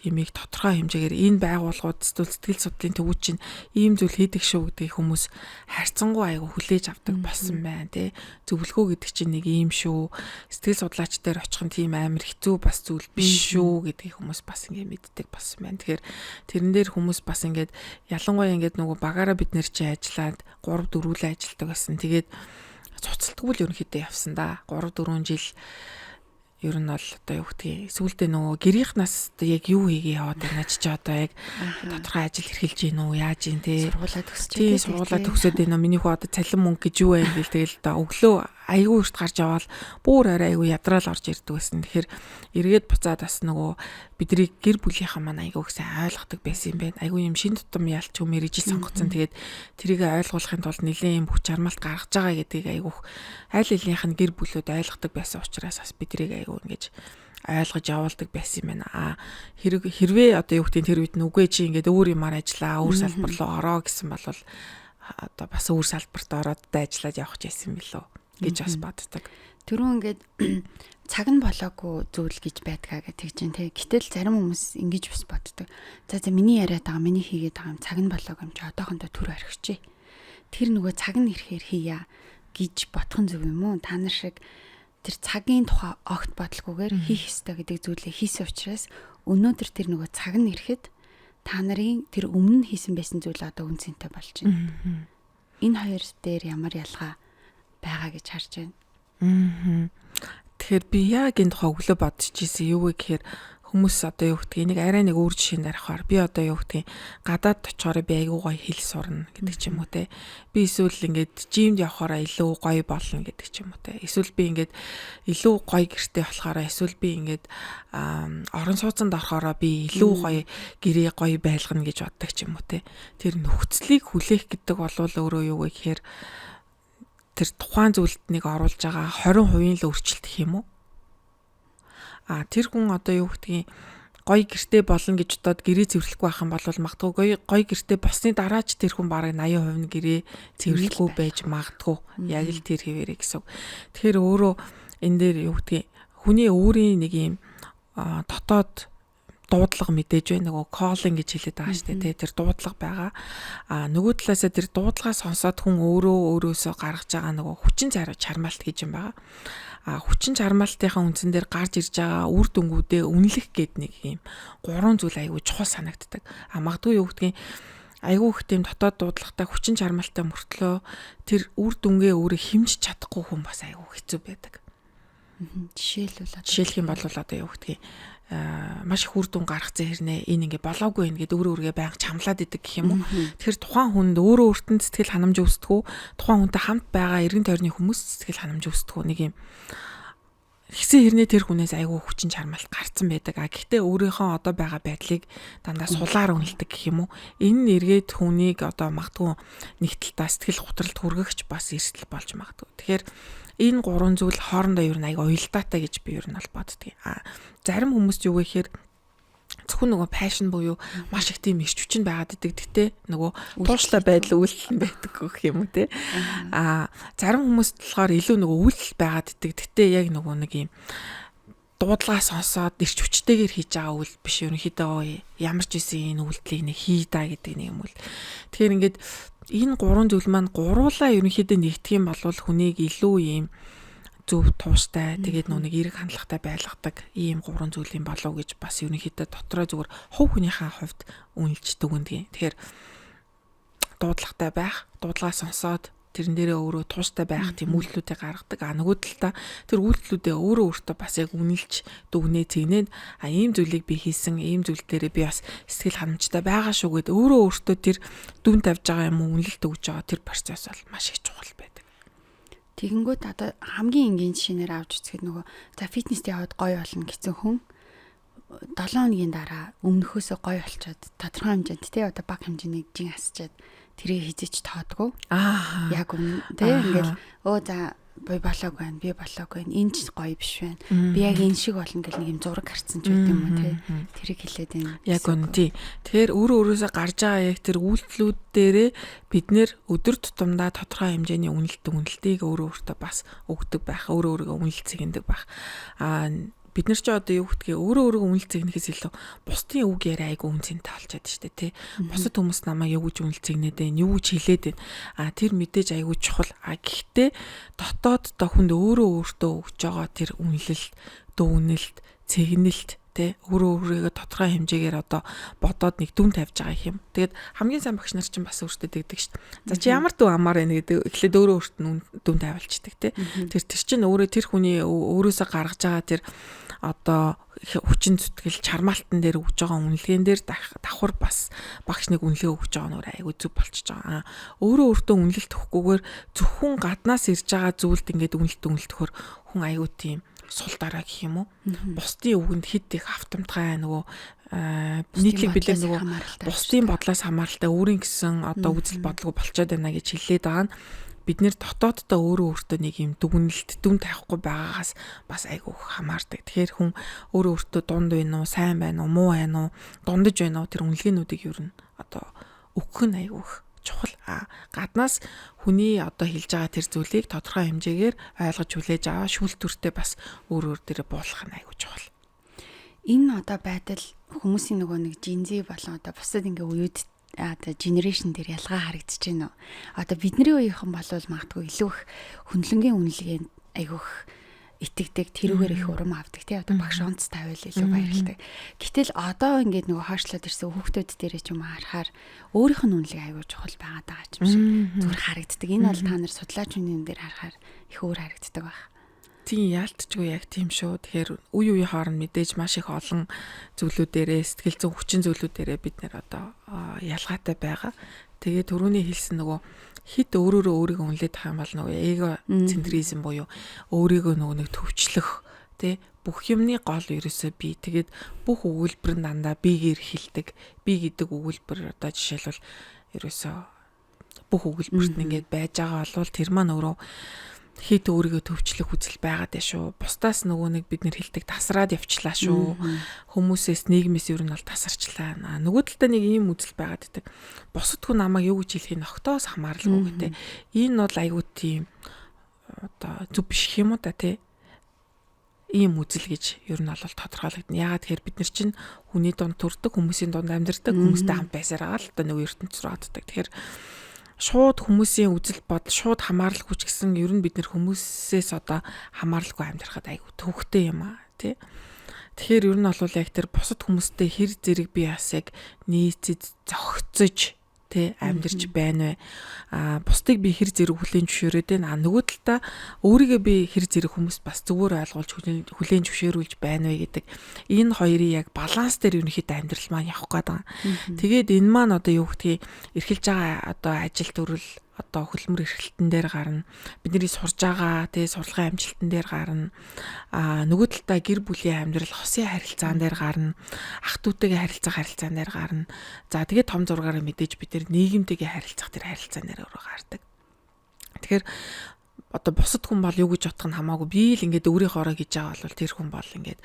ямиг тодорхой хэмжээгээр энэ байгууллагууд сэтгэл судлалын төвүүд чинь ийм зүйл хийдэг шүү гэдгийг хүмүүс харьцангуй айгу хүлээж авдаг болсон байна тий. Зөвлөгөө гэдэг чинь нэг ийм шүү, сэтгэл судлаач дээр очих нь тийм амар хэцүү бас зүйл биш шүү гэдгийг хүмүүс бас ингэ мэддэг болсон байна. Тэгэхээр тэрэн дээр хүмүүс бас ингэж ялангуяа ингэж нөгөө багаараа бид нэр чи ажиллаад 3 4 л ажилладаг байсан. Тэгээд цуцалтгүй л ерөнхийдөө явсан да. 3 4 жил ер нь бол одоо юу гэдгийг сүүлдээ нөгөө гэрийнхнаас яг юу хийгээ яваад байна ч одоо яг тодорхой ажил эрхэлж гин үү яаж гин те сургуулаа төгсөөд байна миний хүү одоо цалин мөнгө гэж юу байв гэл тэгэл одоо өглөө айгүй урт гарч яваал бүр арай айгүй ядраал орж ирдэг байсан. Тэгэхээр эргээд буцаад бас нөгөө бидний гэр бүлийнхаа маань айгүй сайн ойлгодог байсан юм байна. Айгүй юм шин тутам ялч юм мэрэгжил сонгоцсон. Тэгээд тэрийг ойлгуулахын тулд нэлээд юм хүч армалт гаргаж байгаа гэдгийг айгүй аль алийнх нь гэр бүлүүд ойлгодог байсан учраас бас бидрийг айгүй ингэж ойлгож явуулдаг байсан юм байна. Хэрвээ одоо юу гэдэг тэр үед нүгэ чи ингээд өөр юмар ажиллаа, өөр салбар руу ороо гэсэн бол одоо бас өөр салбарт ороод ажиллаад явах гэсэн юм билүү гэж бас боддог. Түрүү ингээд цаг нь болоогүй зүйл гэж байдгаа гэж тэгж дээ. Гэтэл зарим хүмүүс ингэж бас боддог. За миний яриад байгаа, миний хийгээд байгаа юм цаг нь болоогүй юм чи одоохондоо төр орхичээ. Тэр нөгөө цаг нь ирэхээр хийя гэж бодох нь зөв юм уу? Та нар шиг тэр цагийн тухай огт бодлогоогоор хийх ёстой гэдэг зүйлээ хийсэн учраас өнөөдөр тэр нөгөө цаг нь ирэхэд та нарын тэр өмнө хийсэн байсан зүйл одоо үнцэнтэй болж байна. Энэ хоёр дээр ямар ялгаа байгаа гэж харж байна. Тэгэхээр би яг энэ тухай өглөө бодож ирсэн юу вэ гэхээр хүмүүс одоо юу гэдгийг нэг арай нэг өөр жишээн дарахаар би одоо юу гэдгийг гадаад очиороо би айгүй гоё хэл сурна гэдэг ч юм уу те. Би эсвэл ингээд жимд явахаараа илүү гоё болно гэдэг ч юм уу те. Эсвэл би ингээд илүү гоё гэртэй болохоороо эсвэл би ингээд орон сууцанд орохоороо би илүү гоё гэрээ гоё байлгана гэж боддог ч юм уу те. Тэр нөхцөлийг хүлээх гэдэг бол өөрөө юу вэ гэхээр тэр тухайн зүйлд нэг оруулж байгаа 20% л өөрчлөлт гэх юм уу? Тэр хүн одоо юу гэдгийг гоё гэртэй болно гэж бодоод гэрээ цэвэрлэхгүй байх юм бол магадгүй гоё гэртэй болсны дараа ч тэр хүн бараг 80% нь гэрээ цэвэрлэхгүй байж магадгүй. Яг л тэр хэвээрээ гэсэн. Тэгэхээр өөрөө энэ дээр юу гэдгийг хүний өөрийн нэг юм дотоод дуудлага мэдээж байна. Нөгөө calling гэж хэлээд байгаа шүү дээ. Тэр дуудлага байгаа. Нөгөө талаасаа тэр дуудлагаа сонсоод хүн өөрөөсөө гаргаж байгаа нөгөө хүчин чармаалт гэж юм байгаа. Хүчин чармаалтынхаа үндсэн дээр гарч ирж байгаа үр дүнгуудээ үнэлэх гээд нэг юм 3 зүйл айгүй чухал санагддаг. Магадгүй юу гэдгийг айгүй их тийм дотоод дуудлагатай хүчин чармаалтай мөртлөө тэр үр дүнгээ өөрөө хэмжиж чадахгүй хүн бас айгүй хэцүү байдаг. Жишээлх юм бол одоо юу гэдгийг маш их үр дүн гарах зэрнээ энэ ингээ болоогүй юм гээд өөрөө байнга чамлаад идэг гэх юм уу. Тэгэхээр тухайн хүнд өөрөө өөртөө сэтгэл ханамж үүсдэг үү? Тухайн хүнтэй хамт байгаа эргэн тойрны хүмүүс сэтгэл ханамж үүсдэг үү? Нэг юм Тэгсэн хэрнээ тэр хүнээс айгүй хүчин чармаалт гарцсан байдаг. Гэхдээ өөрийнхөө одоо байгаа байдлыг дандаа сулаар үнэлдэг гэх юм уу. Энэ нь эргээд хүнийг одоо магадгүй нэг талтаа сэтгэл готролд хүргэгч бас эрсдэл болж магадгүй. Тэгэхээр энэ 3 зүйл хоорондоо ер нь айгүй уялдаатай гэж би ер нь бол боддөг. Зарим хүмүүс юу вэ гэхээр зөвхөн нөгөө пашн буюу маш их тийм ирч хүчин байгаад идэг. Гэтэ нөгөө тууштай байдал үйлдэл байдаг гэх юм уу те. Зарим хүмүүст болохоор илүү нөгөө үйлдэл байгаад идэг. Гэтэ яг нөгөө нэг юм дуудлага сонсоод ирч хүчтэйгээр хийж байгаа үйл биш. Ерөнхийдөө ямар ч үсэн энэ үйлдэлийг нэг хий да гэдэг нэг юм үл. Тэгэхээр ингээд энэ 3 зүйл маань гуруулаа ерөнхийдөө нэгтгэх юм бол хүнийг илүү юм зөв тууштай тэгээд нүг эерэг хандлагатай байлгадаг ийм 3 зүйлийн болов гэж бас ерөнхийдөө дотроо зүгээр хувь хүнийхээ хувьд үнэлждэг юм тийм. Тэгэхээр дуудлагатай байх, дуудлагаа сонсоод тэрэн дээрээ өөрөө тууштай байх тийм үйлдэлүүдийг гаргадаг. Нөгөө талдаа тэр үйлдэлүүдээ өөртөө бас яг үнэлж дүгнээ зэгнээд ийм зүйлийг би хийсэн, ийм зүйл дээрээ би бас сэтгэл ханамжтай байгаа шүү гэд өөртөө тэр дүн тавьж байгаа юм уу үнэлэлт өгж байгаа тэр процесс бол маш их чухал байдаг. Тэгэнгүүт одоо хамгийн энгийн жишээнээр авч үзэхэд нөгөө за фитнест яваад гоё болно гэсэн хүн 7 хоногийн дараа өмнөхөөсөө гоё болчиход тодорхой хэмжээнд тий одоо баг хэмжээний жин асчаад тэрийг хизэж тоодгоо. Яг үнэ тий ингээл за би болоог байна, би болоог байна. Энэ ч гоё биш байна. Би яг энэ шиг болно гэл нэг юм зураг харцсан ч үгүй юм уу тий. Тэрийг хэлээд байна. Яг үнэ тий. Тэгэхээр өөрөө өөрөөсөө гарч байгаа яг тэр үйлдэлүүд дээрээ бид нэр өдөр тутамдаа тодорхой хэмжээний үнэлтийг өөрөө өөртөө бас өгдөг байх, өөрөө өөрийгөө үнэлцэгэндэг байх. Бид нар ч одоо юу гэдгийг өөрөө өөрийгөө үнэлцэгнэхээс илүү бусдын үг яриа айгу үнцэнтэй болчиход штэ тий. Бусад хүмүүс намайг юу гэж үнэлцэгнээд байна, юу гэж хэлээд байна. Тэр мэдээж айгу чухал. Гэхдээ дотооддоо хүнд өөрөө өөртөө өгж байгаа тэр үнэлэлт, дүгнэлт, цэгнэлт тий өөрөө өөрийгөө тодорхой хэмжээгээр одоо бодоод нэг дүн тавьж байгаа юм. Тэгээд хамгийн сайн багш нар чинь бас өөртөө дэгдэг шүү дээ. За чи ямар дүн амар байна гэдэг эхлээд өөрөө өөртөө дүн тавилчдаг тий. Тэр чинь өөрөө тэр хүний өөрөөсөө гаргаж байгаа тэр одоо хүчин зүтгэл чармаалтан дээр өгж байгаа үнэлгээн дээр давхар бас багш нэг үнэлгээ өгж байгаа нөр айгу зүг болчихж байгаа. Өөрөө өөртөө үнэлэлт өгөхгүйгээр зөвхөн гаднаас ирж байгаа зүйлд ингээд үнэлт өгөхөр хүн айгу тийм сул дараа гэх юм уу. Бусдын үгэнд хэд их автомтгай нөгөө нийтлэг билээ нөгөө бусдын бодлоос хамааралтай өөрийн гэсэн одоо үзэл бодлого болчиход байна гэж хэлээд байгаа нь бид нэр дотооддоо өөрөө өөртөө нэг юм дүгнэлт дүн тавихгүй байгаагаас бас айгүй хамаардаг. Тэгэхээр хүн өөрөө өөртөө дунд байна уу, сайн байна уу, муу байна уу, дундаж байна уу тэр үнэлгээнүүдийг ер нь одоо өгөх нь айгүй чухал. Гаднаас хүний одоо хэлж байгаа тэр зүйлийг тодорхой хэмжээгээр ойлгож хүлээж аваа шүүлтүртэй бас өөр дээрээ буулгах нь айгүй чухал. Энэ одоо байдал хүмүүсийн нөгөө нэг жинзи болон одоо бусад ингээ үеуд одоо генерашн дээр ялгаа харагдаж байна уу? Одоо бидний үеийнхэн болвол магадгүй илүү их хөндлөнгийн үнэлгээнд айгүйх итгэдэг, тэрүүгээр их урам авдаг тий. Одоо багш онц тавил илүү баярлдаг. Гэтэл одоо ингээд нөгөө хойшлоод ирсэн хүүхдүүд дээрээ ч юм харахаар өөрийнх нь үнэлгээ айгүй чухал байгаад байгаа юм шиг зүгээр харагддаг. Энэ бол та нар судлаач үнэн дээр харахаар их өөр харагддаг байх. Тийм яалтчгүй яг тийм шүү. Тэгэхээр үе үе хооронд мэдээж маш их олон зүйлүүдээрээ сэтгэл зүйн хүчин зүйлүүдээрээ бид нэр одоо ялгаатай байгаа. Тэгээ түрүүний хэлсэн нөгөө хит өөрөөрөө өөрийгөө үнэлээд байгаа юм бол нөгөө эго центризм буюу өөрийгөө нөгөө нэг төвчлөх тий бүх юмны гол ерөөсөө би. Тэгээд бүх өгүүлбэр нь дандаа бигээр хэлдэг. Би гэдэг өгүүлбэр одоо жишээлбэл ерөөсөө бүх өгүүлбэрт нь ингээд байж байгаа бол тэр маань өөрөө хит өөрийгөө төвчлөх үзэл байгаад байна шүү. Бусдаас нөгөө нэг бид нэр хэлдэг тасраад явчлаа шүү. Хүмүүсээс нийгмээс ер нь бол тасарчлаа. Нөгөө талдаа нэг ийм үзэл байгаад байдаг. Бусад хүн намайг юу гэж хэлхийг ногтоос хамааралгүй гэдэг. Энэ бол айгүй тийм одоо зүг биш юм уу та тий. Ийм үзэл гэж ер нь бол тодорхойлогдно. Яагаад тэгэхээр бид нар чинь хүний дунд төрдөг, хүмүүсийн дунд амьдардаг, хүмүүстэй хамт байсараа л одоо нэг ертөнц рүү оддаг. Тэгэхээр шууд хүмүүсийн үзэл бодол шууд хамааралгүй ч гэсэн ер нь бид нэр хүмүүсээс одоо хамааралгүй амьдрахад айгүй төвхтэй юм аа тий. Тэгэхээр ер нь бол яг тэр бусад хүмүүстэй хэр зэрэг би бас яг нийцэд зохицож тий амьдарч байна вэ? Бусдыг би хэр зэрэг хүлээн зөвшөөрөөд байна. Нөгөө талдаа өөрийгөө би хэр зэрэг хүмүүст бас зөвөр ойлгуулж хүлээн зөвшөөрүүлж байна вэ гэдэг энэ хоёрын яг баланс дээр ерөнхийдөө амьдрал маань явах гээд байгаа. Тэгээд энэ маань одоо юу гэдгийг эрхэлж байгаа одоо ажил төрөл одоо хөлмөр эрхлэлтэн дээр гарна. Бидний сурж байгаа тий сурлагын амжилтан дээр гарна. Нөгөө талдаа гэр бүлийн амьдрал, хосын харилцаан дээр гарна. Ах дүүтэйгээ харилцаан дээр гарна. За тэгээд том зургаараа мэдээж бид нар нийгэмтэйгээ харилцах тэр харилцаан дээр өөрөө гардаг. Тэгэхээр одоо бусад хүн бол юу гэж бодох нь хамаагүй би л ингээд өөрийнхөө ороо гэж байгаа бол тэр хүн бол ингээд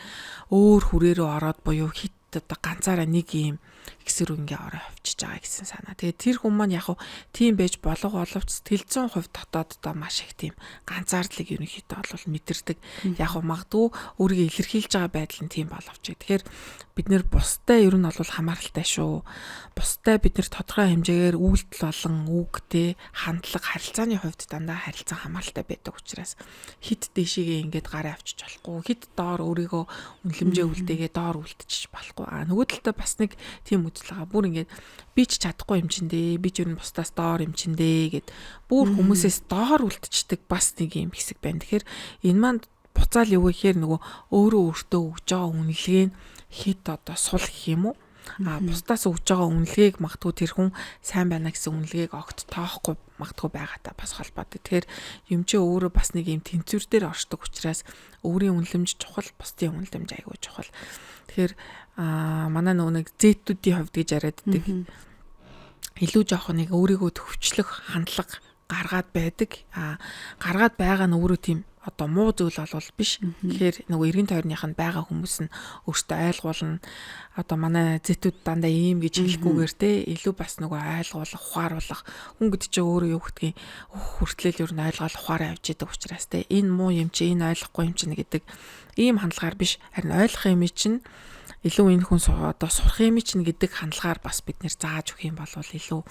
өөр хүрээрөө ороод буюу хит одоо ганцаараа нэг юм ихсэр үнгээ ороо авчиж байгаа гэсэн санаа. Тэгээд тэр хүн маань яг хуу тийм байж боловч сэтгэл зүйн хувьд дотооддоо маш их тийм ганцаардлыг ерөнхийдөө бол мэдэрдэг. Яг хуу магадгүй өөрийгөө илэрхийлж байгаа байдал нь тийм боловч. Тэгэхээр бид нэр бусдаа ер нь бол хамааралтай шүү. Бусдаа бид нэр тодорхой хэмжээгээр үйлдэл болон үгтэй хандлага харилцааны хувьд дандаа харилцан хамааралтай байдаг учраас хит дэшигээ ингээд гараа авчиж болохгүй. Хит доор өөрийгөө үнэлэмжээ үлдээгээ доор үлдчихэж болохгүй. Нөгөө талдаа бас нэг тийм үзэл байгаа. Бүр ингээд би ч чадахгүй юм чин дээ. Би ч ер нь бусдаас доор юм чин дээ гэд бүр хүмүүсээс доор үлдчихдэг бас нэг юм хэсэг байна. Тэгэхээр энэ маань буцаал юу гэхээр нөгөө өөрөө өөртөө өгж байгаа үнэлгээ нь хит одоо сул гэх юм уу? Бусдаас өгж байгаа үнэлгээг магадгүй тэр хүн сайн байна гэсэн үнэлгээг огт тоохгүй магадгүй байгаатай бас холбоотой. Тэгэхээр юм чи өөрөө бас нэг юм тэнцвэр дээр оршдог учраас өөрийн үнэлэмж чухал, бусдын үнэлэмж айгүй чухал. Тэгэхээр манай нөгөө нэг зэтүүдийн хувьд гэж яриад байдаг. Илүү жоох нэг өөрийгөө төвчлөх хандлага гаргаад байдаг. Гаргаад байгаа нь өөрөө тийм одоо муу зүйл бол биш. Тэгэхээр нөгөө эргэн тойрных нь байгаа хүмүүс нь өөртөө ойлгуулна. Одоо манай зэтүүд дандаа ийм гэж хэлэхгүйгээр те илүү бас нөгөө ойлгуулах, ухааруулах хүн гэдэг чинь өөрөө юу гэдгийг хүртлэл ер нь ойлгоод ухаараа авч идэг учраас те энэ муу юм чи энэ ойлгохгүй юм чинь гэдэг ийм хандлагаар биш. Харин ойлгох юм чинь илүү энэ хүн одоо сурах юм чинь гэдэг хандлагаар бас бид нэр зааж өгөх юм бол илүү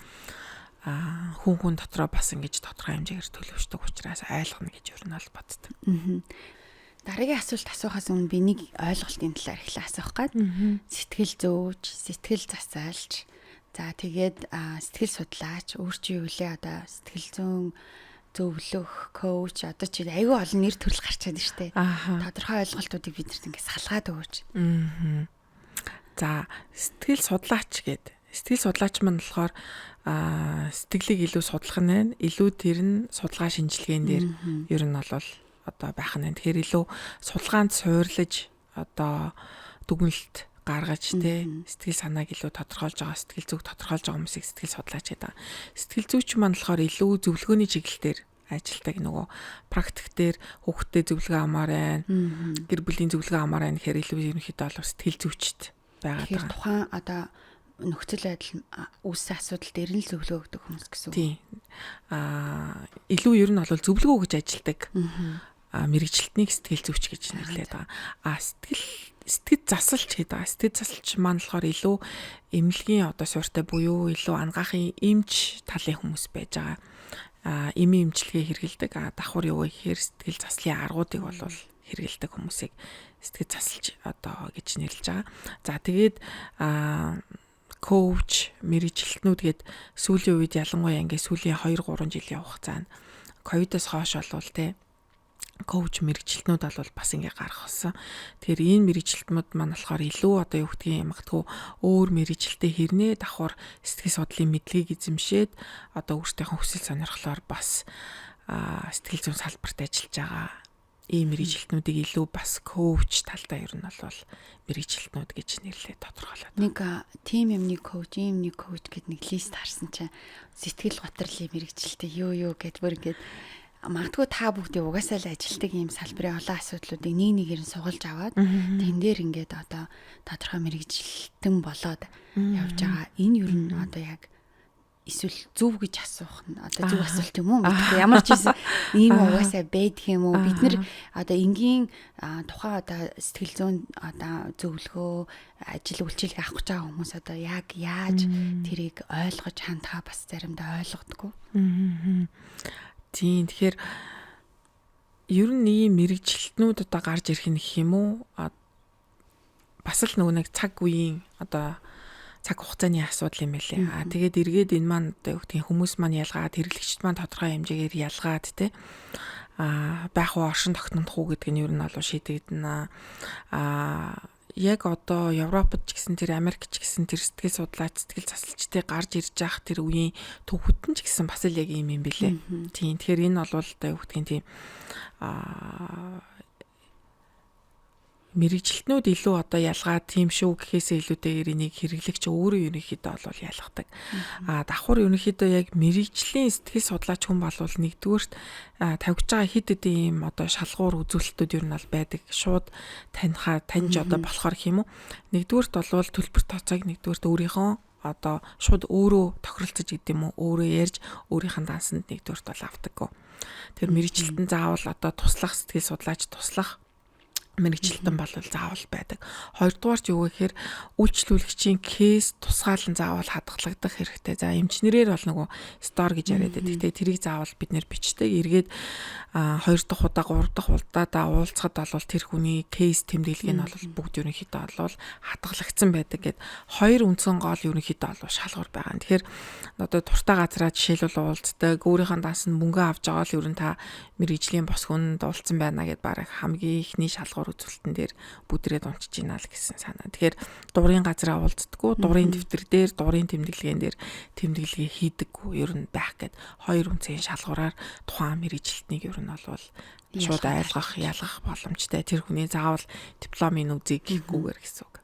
хүн дотроо бас ингэж тодорхой хэмжээгээр төлөвшдөг учраас ойлгоно гэж ер нь бол боддог. Дараагийн асуулт асуухаас өмнө би нэг ойлголтын талаар эхлээ асуух гээд сэтгэл зөөж, сэтгэл засаалж, за тэгээд сэтгэл судлаач, өөрчийн үлээ одоо сэтгэл зүйн зөвлөх, коуч одоо чи аюу олон нэр төрөл гарчаад байна шүү дээ. Тодорхой ойлголтуудыг бидэрт ингэ салгаад өгөөч. За сэтгэл судлаач гэдэг. Сэтгэл судлаач маань болохоор сэтгэлийг илүү судлах нь байна. Илүү тэр нь судалгаа шинжилгээнд дээр ер нь бол одоо байх нь. Тэгэхээр илүү судалгаанд суурлаж одоо дүгнэлт гаргаж те сэтгэл санааг илүү тодорхойлж байгаа, сэтгэл зүг тодорхойлж байгаа хүмүүсийг сэтгэл судлаач гэдэг. Сэтгэл зүйч маань болохоор илүү зөвлөгөөний чиглэлээр ажилтдаг нөгөө практик дээр хүүхдэд зөвлөгөө амаар байна. Гэр бүлийн зөвлөгөө амаар байна гэхээр илүү ерөнхийдөө бол сэтгэл зүйчт байгаа. Тэгэхээр тухайн одоо нөхцөл байдал үүссэн асуудал дээр нь л зөвлөгөө өгдөг хүмүүс гэсэн үг. Тийм. Илүү ер нь бол зөвлөгөө өгж ажилтдаг. Мэргэжилтнийг сэтгэл зүйч гэж нэрлэдэг байгаа. Сэтгэл засалч гэдэг байгаа. Сэтгэл засалч маань болохоор илүү эмнэлгийн одоо суурьтай буюу илүү ангаахын эмч талын хүмүүс байж байгаа. Эмийн эмчилгээ хэрэгэлдэг. Давхар юу гэхээр сэтгэл заслын аргуудыг бол хэрэгэлдэг хүмүүсийг сэтгэл засалч одоо гэж нэрлэж байгаа. За тэгээд коуч, мэргэжилтнүүд гээд сүүлийн үед ялангуяа ингээд сүүлийн 2-3 жилийн хугацаанд ковидоос хойш болвол те коуч мэргэжилтнүүд бол бас ингээ гарах болсон. Тэгэхээр энэ мэргэжилтнүүд маань болохоор илүү одоо юу гэдгийг магадгүй өөр мэргэжилтэд хэрнээ давхар сэтгэл судлалын мэдлэгийг эзэмшээд одоо өөртөөхөө хүсэл сонирхлоор бас сэтгэл зүйн салбарт ажиллаж байгаа. Ийм мэргэжилтнүүдийг илүү бас коуч талдаа ер нь бол мэргэжилтнүүд гэж нэрлээ тодорхойлоод. Нэг тим юмны коуч, ийм нэг коуч гэд нэг лист харсан чинь сэтгэл готрлын мэргэжилтэд юу гэд бүр ингээд магадгүй та бүгдээ угаасаа л ажилтдаг ийм салбарын олон асуудлуудыг нэг нэгээр нь сугалж аваад тэн дээр ингээд одоо тодорхой мэргэжилтэн болоод явж байгаа. Энэ ер нь одоо яг эсвэл зөв гэж асуух нь одоо зөв асуулт юм уу мэдгүй ямар ч юм ийм угаасаа байдаг юм уу бид нар одоо энгийн тухайн одоо сэтгэл зүйн одоо зөвлөгөө ажил үйлчилгээ авах гэж байгаа хүмүүс одоо яг яаж тэрийг ойлгож хандхаа бас заримдаа ойлгодоггүй. Тийм тэгэхээр ер нь ийм мэргэжилтнүүд одоо гарч ирэх нь гэх юм уу бас л нөгөө нэг цаг үеийн одоо цаг хугацааны асуудал юм байлээ. Тэгээд эргээд энэ маань одоо юу гэдгийг хүмүүс маань ялгаад хэрэглэгчд маань тодорхой хэмжээгээр ялгаад те байх уу оршин тогтнох уу гэдэг нь ер нь бол шийдэгдэнэ. Яг одоо Европод ч гэсэн тэр Америк ч гэсэн тэр сэтгэл судлаач, сэтгэл засалчдыг гарч ирж явах тэр үеийн төвхөтөн ч гэсэн бас л яг юм билээ. Тийм. Тэгэхээр энэ бол одоо юу гэдгийг тийм мэргэжилтнүүд илүү одоо ялгаад тийм шүү гэхээсээ илүүтэйгээр энийг хэрэглэгч өөрөө ерөнхийдөө бол ялгадаг. Давхар ерөнхийдөө яг мэргэжлийн сэтгэл судлаач хүн болвол нэгдүгээрт тавьж байгаа хэд хэдэн ийм одоо шалгуур үзүүлэлтүүд ер нь бол байдаг. Шууд таньж одоо болохоор гэх юм уу. Нэгдүгээрт бол төлбөр тооцоог нэгдүгээрт өөрийнхөө одоо шууд өөрөө тохиролцож гэдэг юм уу. Өөрөө ярьж өөрийнх нь дансанд нэгдүгээрт бол авдаггүй. Тэр мэргэжилтэн заавал одоо туслах сэтгэл судлаач туслах мэргэжилтэн бол заавал байдаг. Хоёрдугаар ч юу гэхээр үйлчлүүлэгчийн кейс тусгаалan заавал хадгалагдах хэрэгтэй. За эмчнэрээр бол нөгөө стор гэж яриад байдаг. Гэтэ тэрийг заавал бид нэр бичдэг. Эргээд 2 дахь удаа 3 дахь удаадаа уулзахад бол тэр хүний кейс тэмдэглэг нь бол бүгд ерөнхийдөө бол хадгалагдсан байдаг гэд хоёр үндсэн гол ерөнхийдөө бол шалгуур байгаа. Тэгэхээр одоо туртаа газараа жишээлбэл уулздаг, өөрийнхөө дансанд мөнгө авч байгаа л ерөн та мэргэжлийн бос хүнд уулзсан байна гэд бараг хамгийн ихний шалгуур үзүүлэлтэн дээр бүдрээд унчиж гинэ л гэсэн санаа. Тэгэхээр дуурын газараа уулздаггүй, дуурын дэвтэр дээр, дуурын тэмдэглэгэн дээр тэмдэглэгээ хийдэггүй ер нь байх гэд хоёр үндсэн шалгуураар тухайн мэргэжилтнийг ер нь бол шууд ялгах боломжтой. Тэр хүний заавал дипломын үзийг хийхгүйгээр гэсэн үг.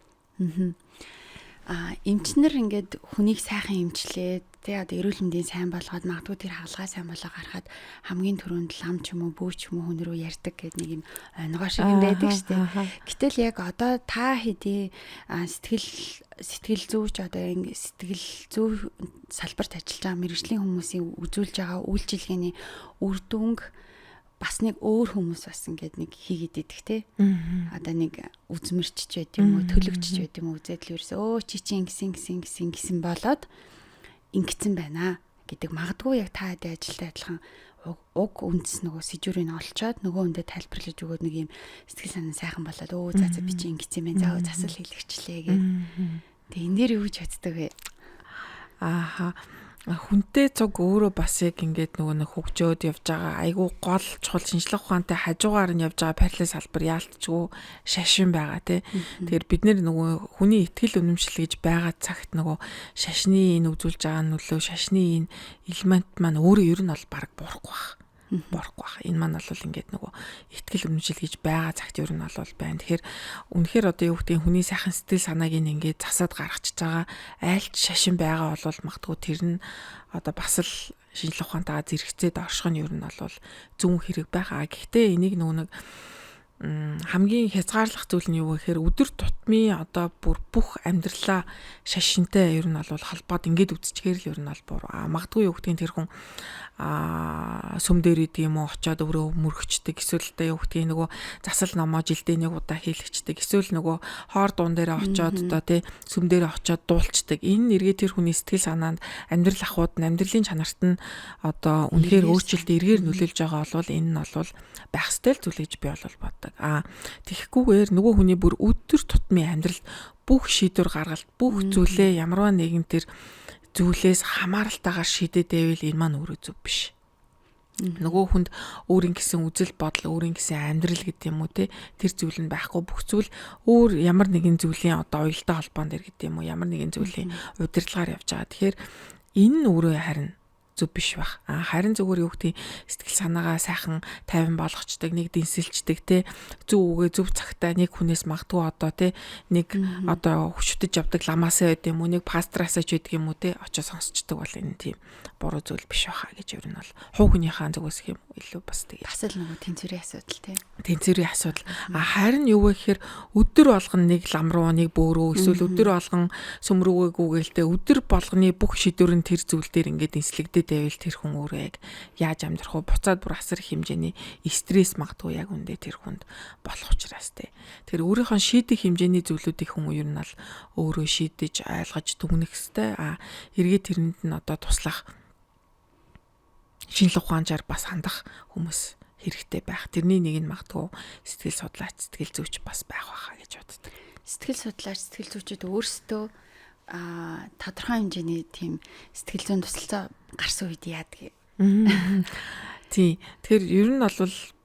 эмчнэр ингээд хүнийг сайхан эмчлээд тий одоо эрүүл мэндийн сайн болгоод магадгүй тэр хаалгаа сайн болоо гарахад хамгийн түрүүнд лам ч юм уу бүү ч юм уу хүн рүү ярьдаг гэдэг нэг юм онгоо шиг юм байдаг шүү дээ. Гэтэл яг одоо та хэдий сэтгэл зүйч одоо ингэ сэтгэл зүй салбарт ажиллаж байгаа мэргэжлийн хүмүүсийн үзүүлж байгаа үйлчилгээний үр дүнг бас нэг өөр хүмүүс бас ингээд нэг хийгээд идэх те. Одоо нэг үзмэрчж байт юм уу, төлөгчж байт юм уу үзээд л ерөөсөө чи ингэсэн болоод ингэсэн байна гэдэг магадгүй яг та хэдийн ажилтай адилхан уг үндэс нөгөө сэжүүрийг олцоод нөгөө хүндэд тайлбарлаж өгөөд нэг юм сэтгэл санаа сайхан болоод за би чи ингэсэн юм байна. За засал хэлэгчлээ гэ. Тэгээ энэ дээр юу гэж боддог вэ? Хүнтэй цуг өөрөө бас яг ингээд нөгөө нэг хөгжөөд явж байгаа айгүй гол чухал шинжлэх ухаантай хажуугаар нь явж байгаа параллел салбар яалтчгүй шашин байгаа тий. Тэгэхээр бид нөгөө хүний ихтгэл үнэмшил гэж байгаа цагт нөгөө шашны энэ үзүүлж байгаа нөлөө шашны энэ элемент маань өөрөө ер нь бол баг бурахгүй байна. Энэ маань бол ингээд нөгөө ихтгэл үнэмшил гэж байгаа цагт ер нь бол байна. Тэгэхээр үнэхээр одоо юу гэдэг хүний сайхан сэтгэл санааг ингээд засаад гаргачихж байгаа айлч шашин байгаа бол магадгүй тэр нь одоо бас л шинжлэх ухаантайгаа зэрэгцээд орших нь ер нь бол зөв хэрэг байгаа. Гэхдээ энийг нөгөө нэг хамгийн хязгаарлах зүйл нь юу гэхээр өдөр тутмын одоо бүр бүх амьдралаа шашинтай ер нь бол холбоод ингээд үзчихээр л ер нь бол буруу. Магадгүй юу гэдгийг тэр хүн сүм дээр идэм юм уу очиод өөрөө мөрөгчдөг эсвэл одоо юу гэдгийг нөгөө засал номоо жилдээ нэг удаа хийлгчдэг эсвэл нөгөө хоор дуун дээр очиод одоо тий сүм дээр очиод дуулцдаг. Энэ нэргээ тэр хүний сэтгэл санаанд амьдрал ахуйд нь амьдралын чанарт нь одоо үнэхээр өөрчлөлт эргээр нөлөөлж байгаа бол энэ нь бол байх ёстой зүйл гэж би бол боддог. Тэгэхгүйгээр нөгөө хүний бүр өдөр тутмын амьдралд бүх шийдвэр гаргалт бүх зүйлээ ямарваа нэгэн тэр зүйлээс хамааралтайгаар шийдээд байвал энэ маань өөрөө зөв биш. Нөгөө хүнд өөрийн гэсэн үзэл бодол, өөрийн гэсэн амьдрал гэдэг юм уу те тэр зүйл нь байхгүй бүх зүйл өөр ямар нэгэн зүйлийн одоо уялдаа холбоон дээр гэдэг юм уу ямар нэгэн зүйлийн удирдлагаар явж байгаа. Тэгэхээр энэ нь өөрөө харин зөв биш байх. Харин зөвхөн юу гэдэг сэтгэл санаагаа сайхан тайван болгочдаг, нэг дэнсэлждэг те зөв үгээ зөв цагтаа нэг хүнээс магадгүй одоо те нэг одоо хөшөтөж явдаг ламаасаа байд юм уу нэг пастраасаа ч байд юм уу те очиж сонсчдаг бол энэ тийм буруу зүйл биш байхаа гэж ер нь бол хуу хүнийхээ зүгээс юм илүү бас тэгээ. Бас л нөгөө тэнцвэрийн асуудал те. Тэнцвэрийн асуудал. Харин юу вэ гэхээр өдөр болгон нэг лам руу нэг бөөрөө эсвэл өдөр болгон сүм рүүгээ гүгээлтэй өдөр болгоны бүх шийдвэр нь тэр зүйл дээр ингээд инслэгдээд байвал тэр хүн өөрөө яг яаж амьдрах вэ? Буцаад бүр асар их хэмжээний стресс магадгүй яг үндэ тэр хүнд болох учраас те. Тэр өөрийнхөө шийдэх хэмжээний зүйлүүдийг хүн ер нь бол өөрөө шийдэж ойлгож дүгнэх хэвээр эргээд тэрэнд нь одоо туслах шинжлэх ухаанчаар бас хандах хүмүүс хэрэгтэй байх. Тэрний нэг нь магадгүй сэтгэл судлаач, сэтгэл зүйч бас байх байхаа гэж боддог. Сэтгэл судлаач, сэтгэл зүйчид өөрсдөө тодорхой хэмжээний тийм сэтгэл зүйн тусалцаа гарсан үед яадаг. Тий. Тэгэхээр ер нь бол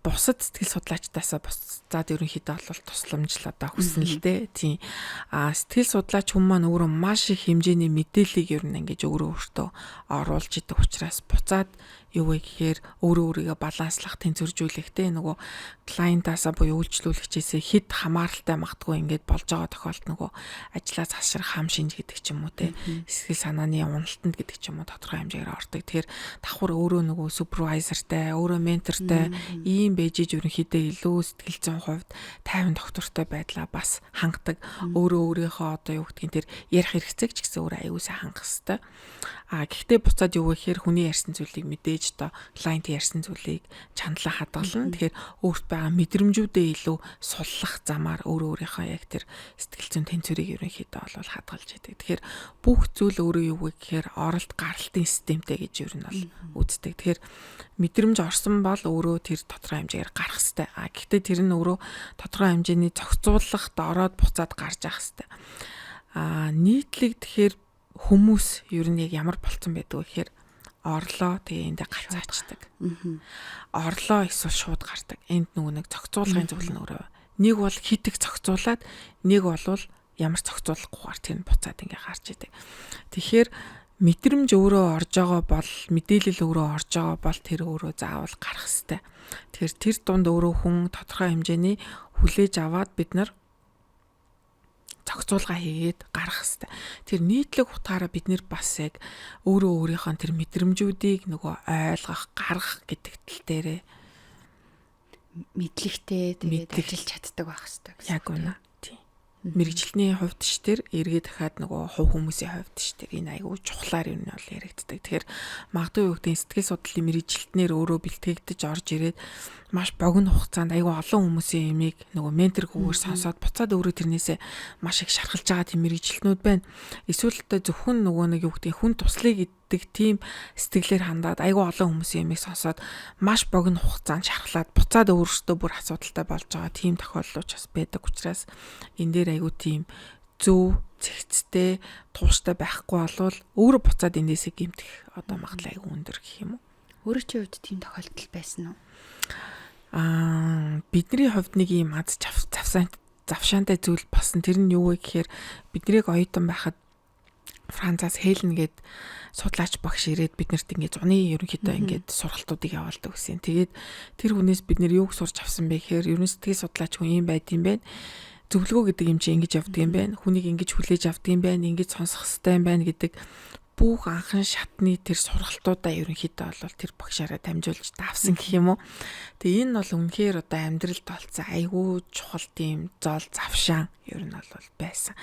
бусад сэтгэл судлаачтаасаа буцаад ерөнхийдөө бол тусламж л одоо хүснэ л дээ. Тийм. Сэтгэл судлаач хүмүүс маань өөрөө маш их хэмжээний мэдээллийг ер нь ингэж өөртөө оруулж идэг учраас буцаад юу вэ гэхээр өөрийгөө баланслах, тэнцвэржүүлэх те нөгөө клиентаасаа буюу үйлчлүүлэгчээсээ хэд хамааралтай магадгүй ингээд болж байгаа тохиолдолд нөгөө ажлаа засшрах хам шинж гэдэг ч юм уу те сэтгэл санааны уналтанд гэдэг ч юм уу тодорхой хэмжээгээр ордог. Тэгэхээр давхар өөрөө нөгөө супервайзертай, өөрөө ментортай ийм бэжиж ерөнхийдөө илүү сэтгэл зүйн хувьд тайван доктортой байдлаа бас хангадаг. Өөрийнхөө одоо юу гэдгийг тэр ярих хэрэгцээг ч гэсэн өөрөө аюулсаа хангах хэрэгтэй. Гэхдээ буцаад юу гэхээр хүний ярьсан зүйлийг мэдээж одоо клиент ярьсан зүйлийг чандлаа хадгална. Тэгэхээр өөрт байгаа мэдрэмжүүдээ илүү суллах замаар өөрийнхөө яг тэр сэтгэл зүйн тэнцвэрийг ерөнхийдөө бол хадгалж яадаг. Тэгэхээр бүх зүйл өөрөө юу вэ гэхээр оролт гаралтын системтэй гэж ер нь бол үздэг. Тэгэхээр мэдрэмж орсон бол өөрөө тэр тодорхой хэмжээгээр гарах хэрэгтэй. Гэхдээ тэр нь өөрөө тодорхой хэмжээний зохицуулалт ороод буцаад гарч явах хэрэгтэй. Нийтлэг тэгэхээр хүмүүс ер нь яг ямар болцсон байдг вэ гэхээр орлоо тэгээ эндээ гацаачдаг. Орлоо эсвэл шууд гардаг. Энд нөгөө нэг зохицуулгын зүйл нь өөрөө. Нэг бол хитэг зохицуулаад нэг бол ямар зохицуулахгүйгээр тэр нь буцаад ингээ гарч идэг. Тэгэхээр мэдрэмж өөрөө орж байгаа бол мэдээлэл өөрөө орж байгаа бол тэр өөрөө заавал гарах хэвээр. Тэгэхээр тэр дунд өөрөө хүн тодорхой хэмжээний хүлээж аваад бид нар зохицуулга хийгээд гаргах хэрэгтэй. Тэр нийтлэг утгаараа бид нэр бас яг өөрийнхөө тэр мэдрэмжүүдийг нөгөө ойлгох, гаргах гэдэг тал дээрээ мэдлэгтэй тэгээд ажиллаж чаддаг байх хэрэгтэй гэсэн. Яг үнэ. Тийм. Мэргэжилтний хувьд ч тэр эргээд дахиад нөгөө хувь хүмүүсийн хувьд ч тэр энэ аягүй чухлаар юм нь бол яригддаг. Тэгэхээр магадгүй юу гэдэг сэтгэл судлалын мэргэжилтнэр өөрөө бэлтгэгдэж орж ирээд маш богино хугацаанд аягүй олон хүмүүсийн ямиг нөгөө менторгүйгээр сонсоод буцаад өөрөө тэрнээсээ маш их шархалж байгаа тийм мэргэжилтнүүд байна. Эсвэл зөвхөн нөгөө нэг юу гэдэг хүн туслахыг иддэг тийм сэтгэлээр хандаад аягүй олон хүмүүсийн ямиг сонсоод маш богино хугацаанд шархлаад буцаад өөрөөсөө бүр асуудалтай болж байгаа тийм тохиолдол ч бас байдаг учраас энэ дээр аягүй тийм зөв цэгцтэй тууштай байхгүй болвол өөрөө буцаад эндээсээ гэмтэх одоо магадлал аягүй өндөр гэх юм уу. Өөрөө чи хувьд тийм тохиолдол байсан уу? Бидний хувьд нэг юм аз завшаантай зүйл болсон. Тэр нь юу вэ гэхээр биднийг оюутан байхад Францаас Хелен гээд судлаач багш ирээд биднэрт ингээд зуны ерөнхийдөө ингээд сургалтуудыг явуулдаг гэсэн. Тэгээд тэр хүнээс бид нэр юуг сурч авсан бэ гэхээр ерөн сэтгэл судлаач хүн юм байд юм байна. Зөвлөгөө гэдэг юм чи ингэж явдаг юм байна. Хүнийг ингэж хүлээж авдаг юм байна. Ингэж сонсох хэрэгтэй юм байна гэдэг бүх анхан шатны тэр сургалтуудаа ерөнхийдөө бол тэр багшаараа дамжуулж давсан гэх юм уу. Тэгээ энэ бол үнэхээр одоо амьдралд толцсон айгүй чухал тийм зол завшаан ер нь бол байсан.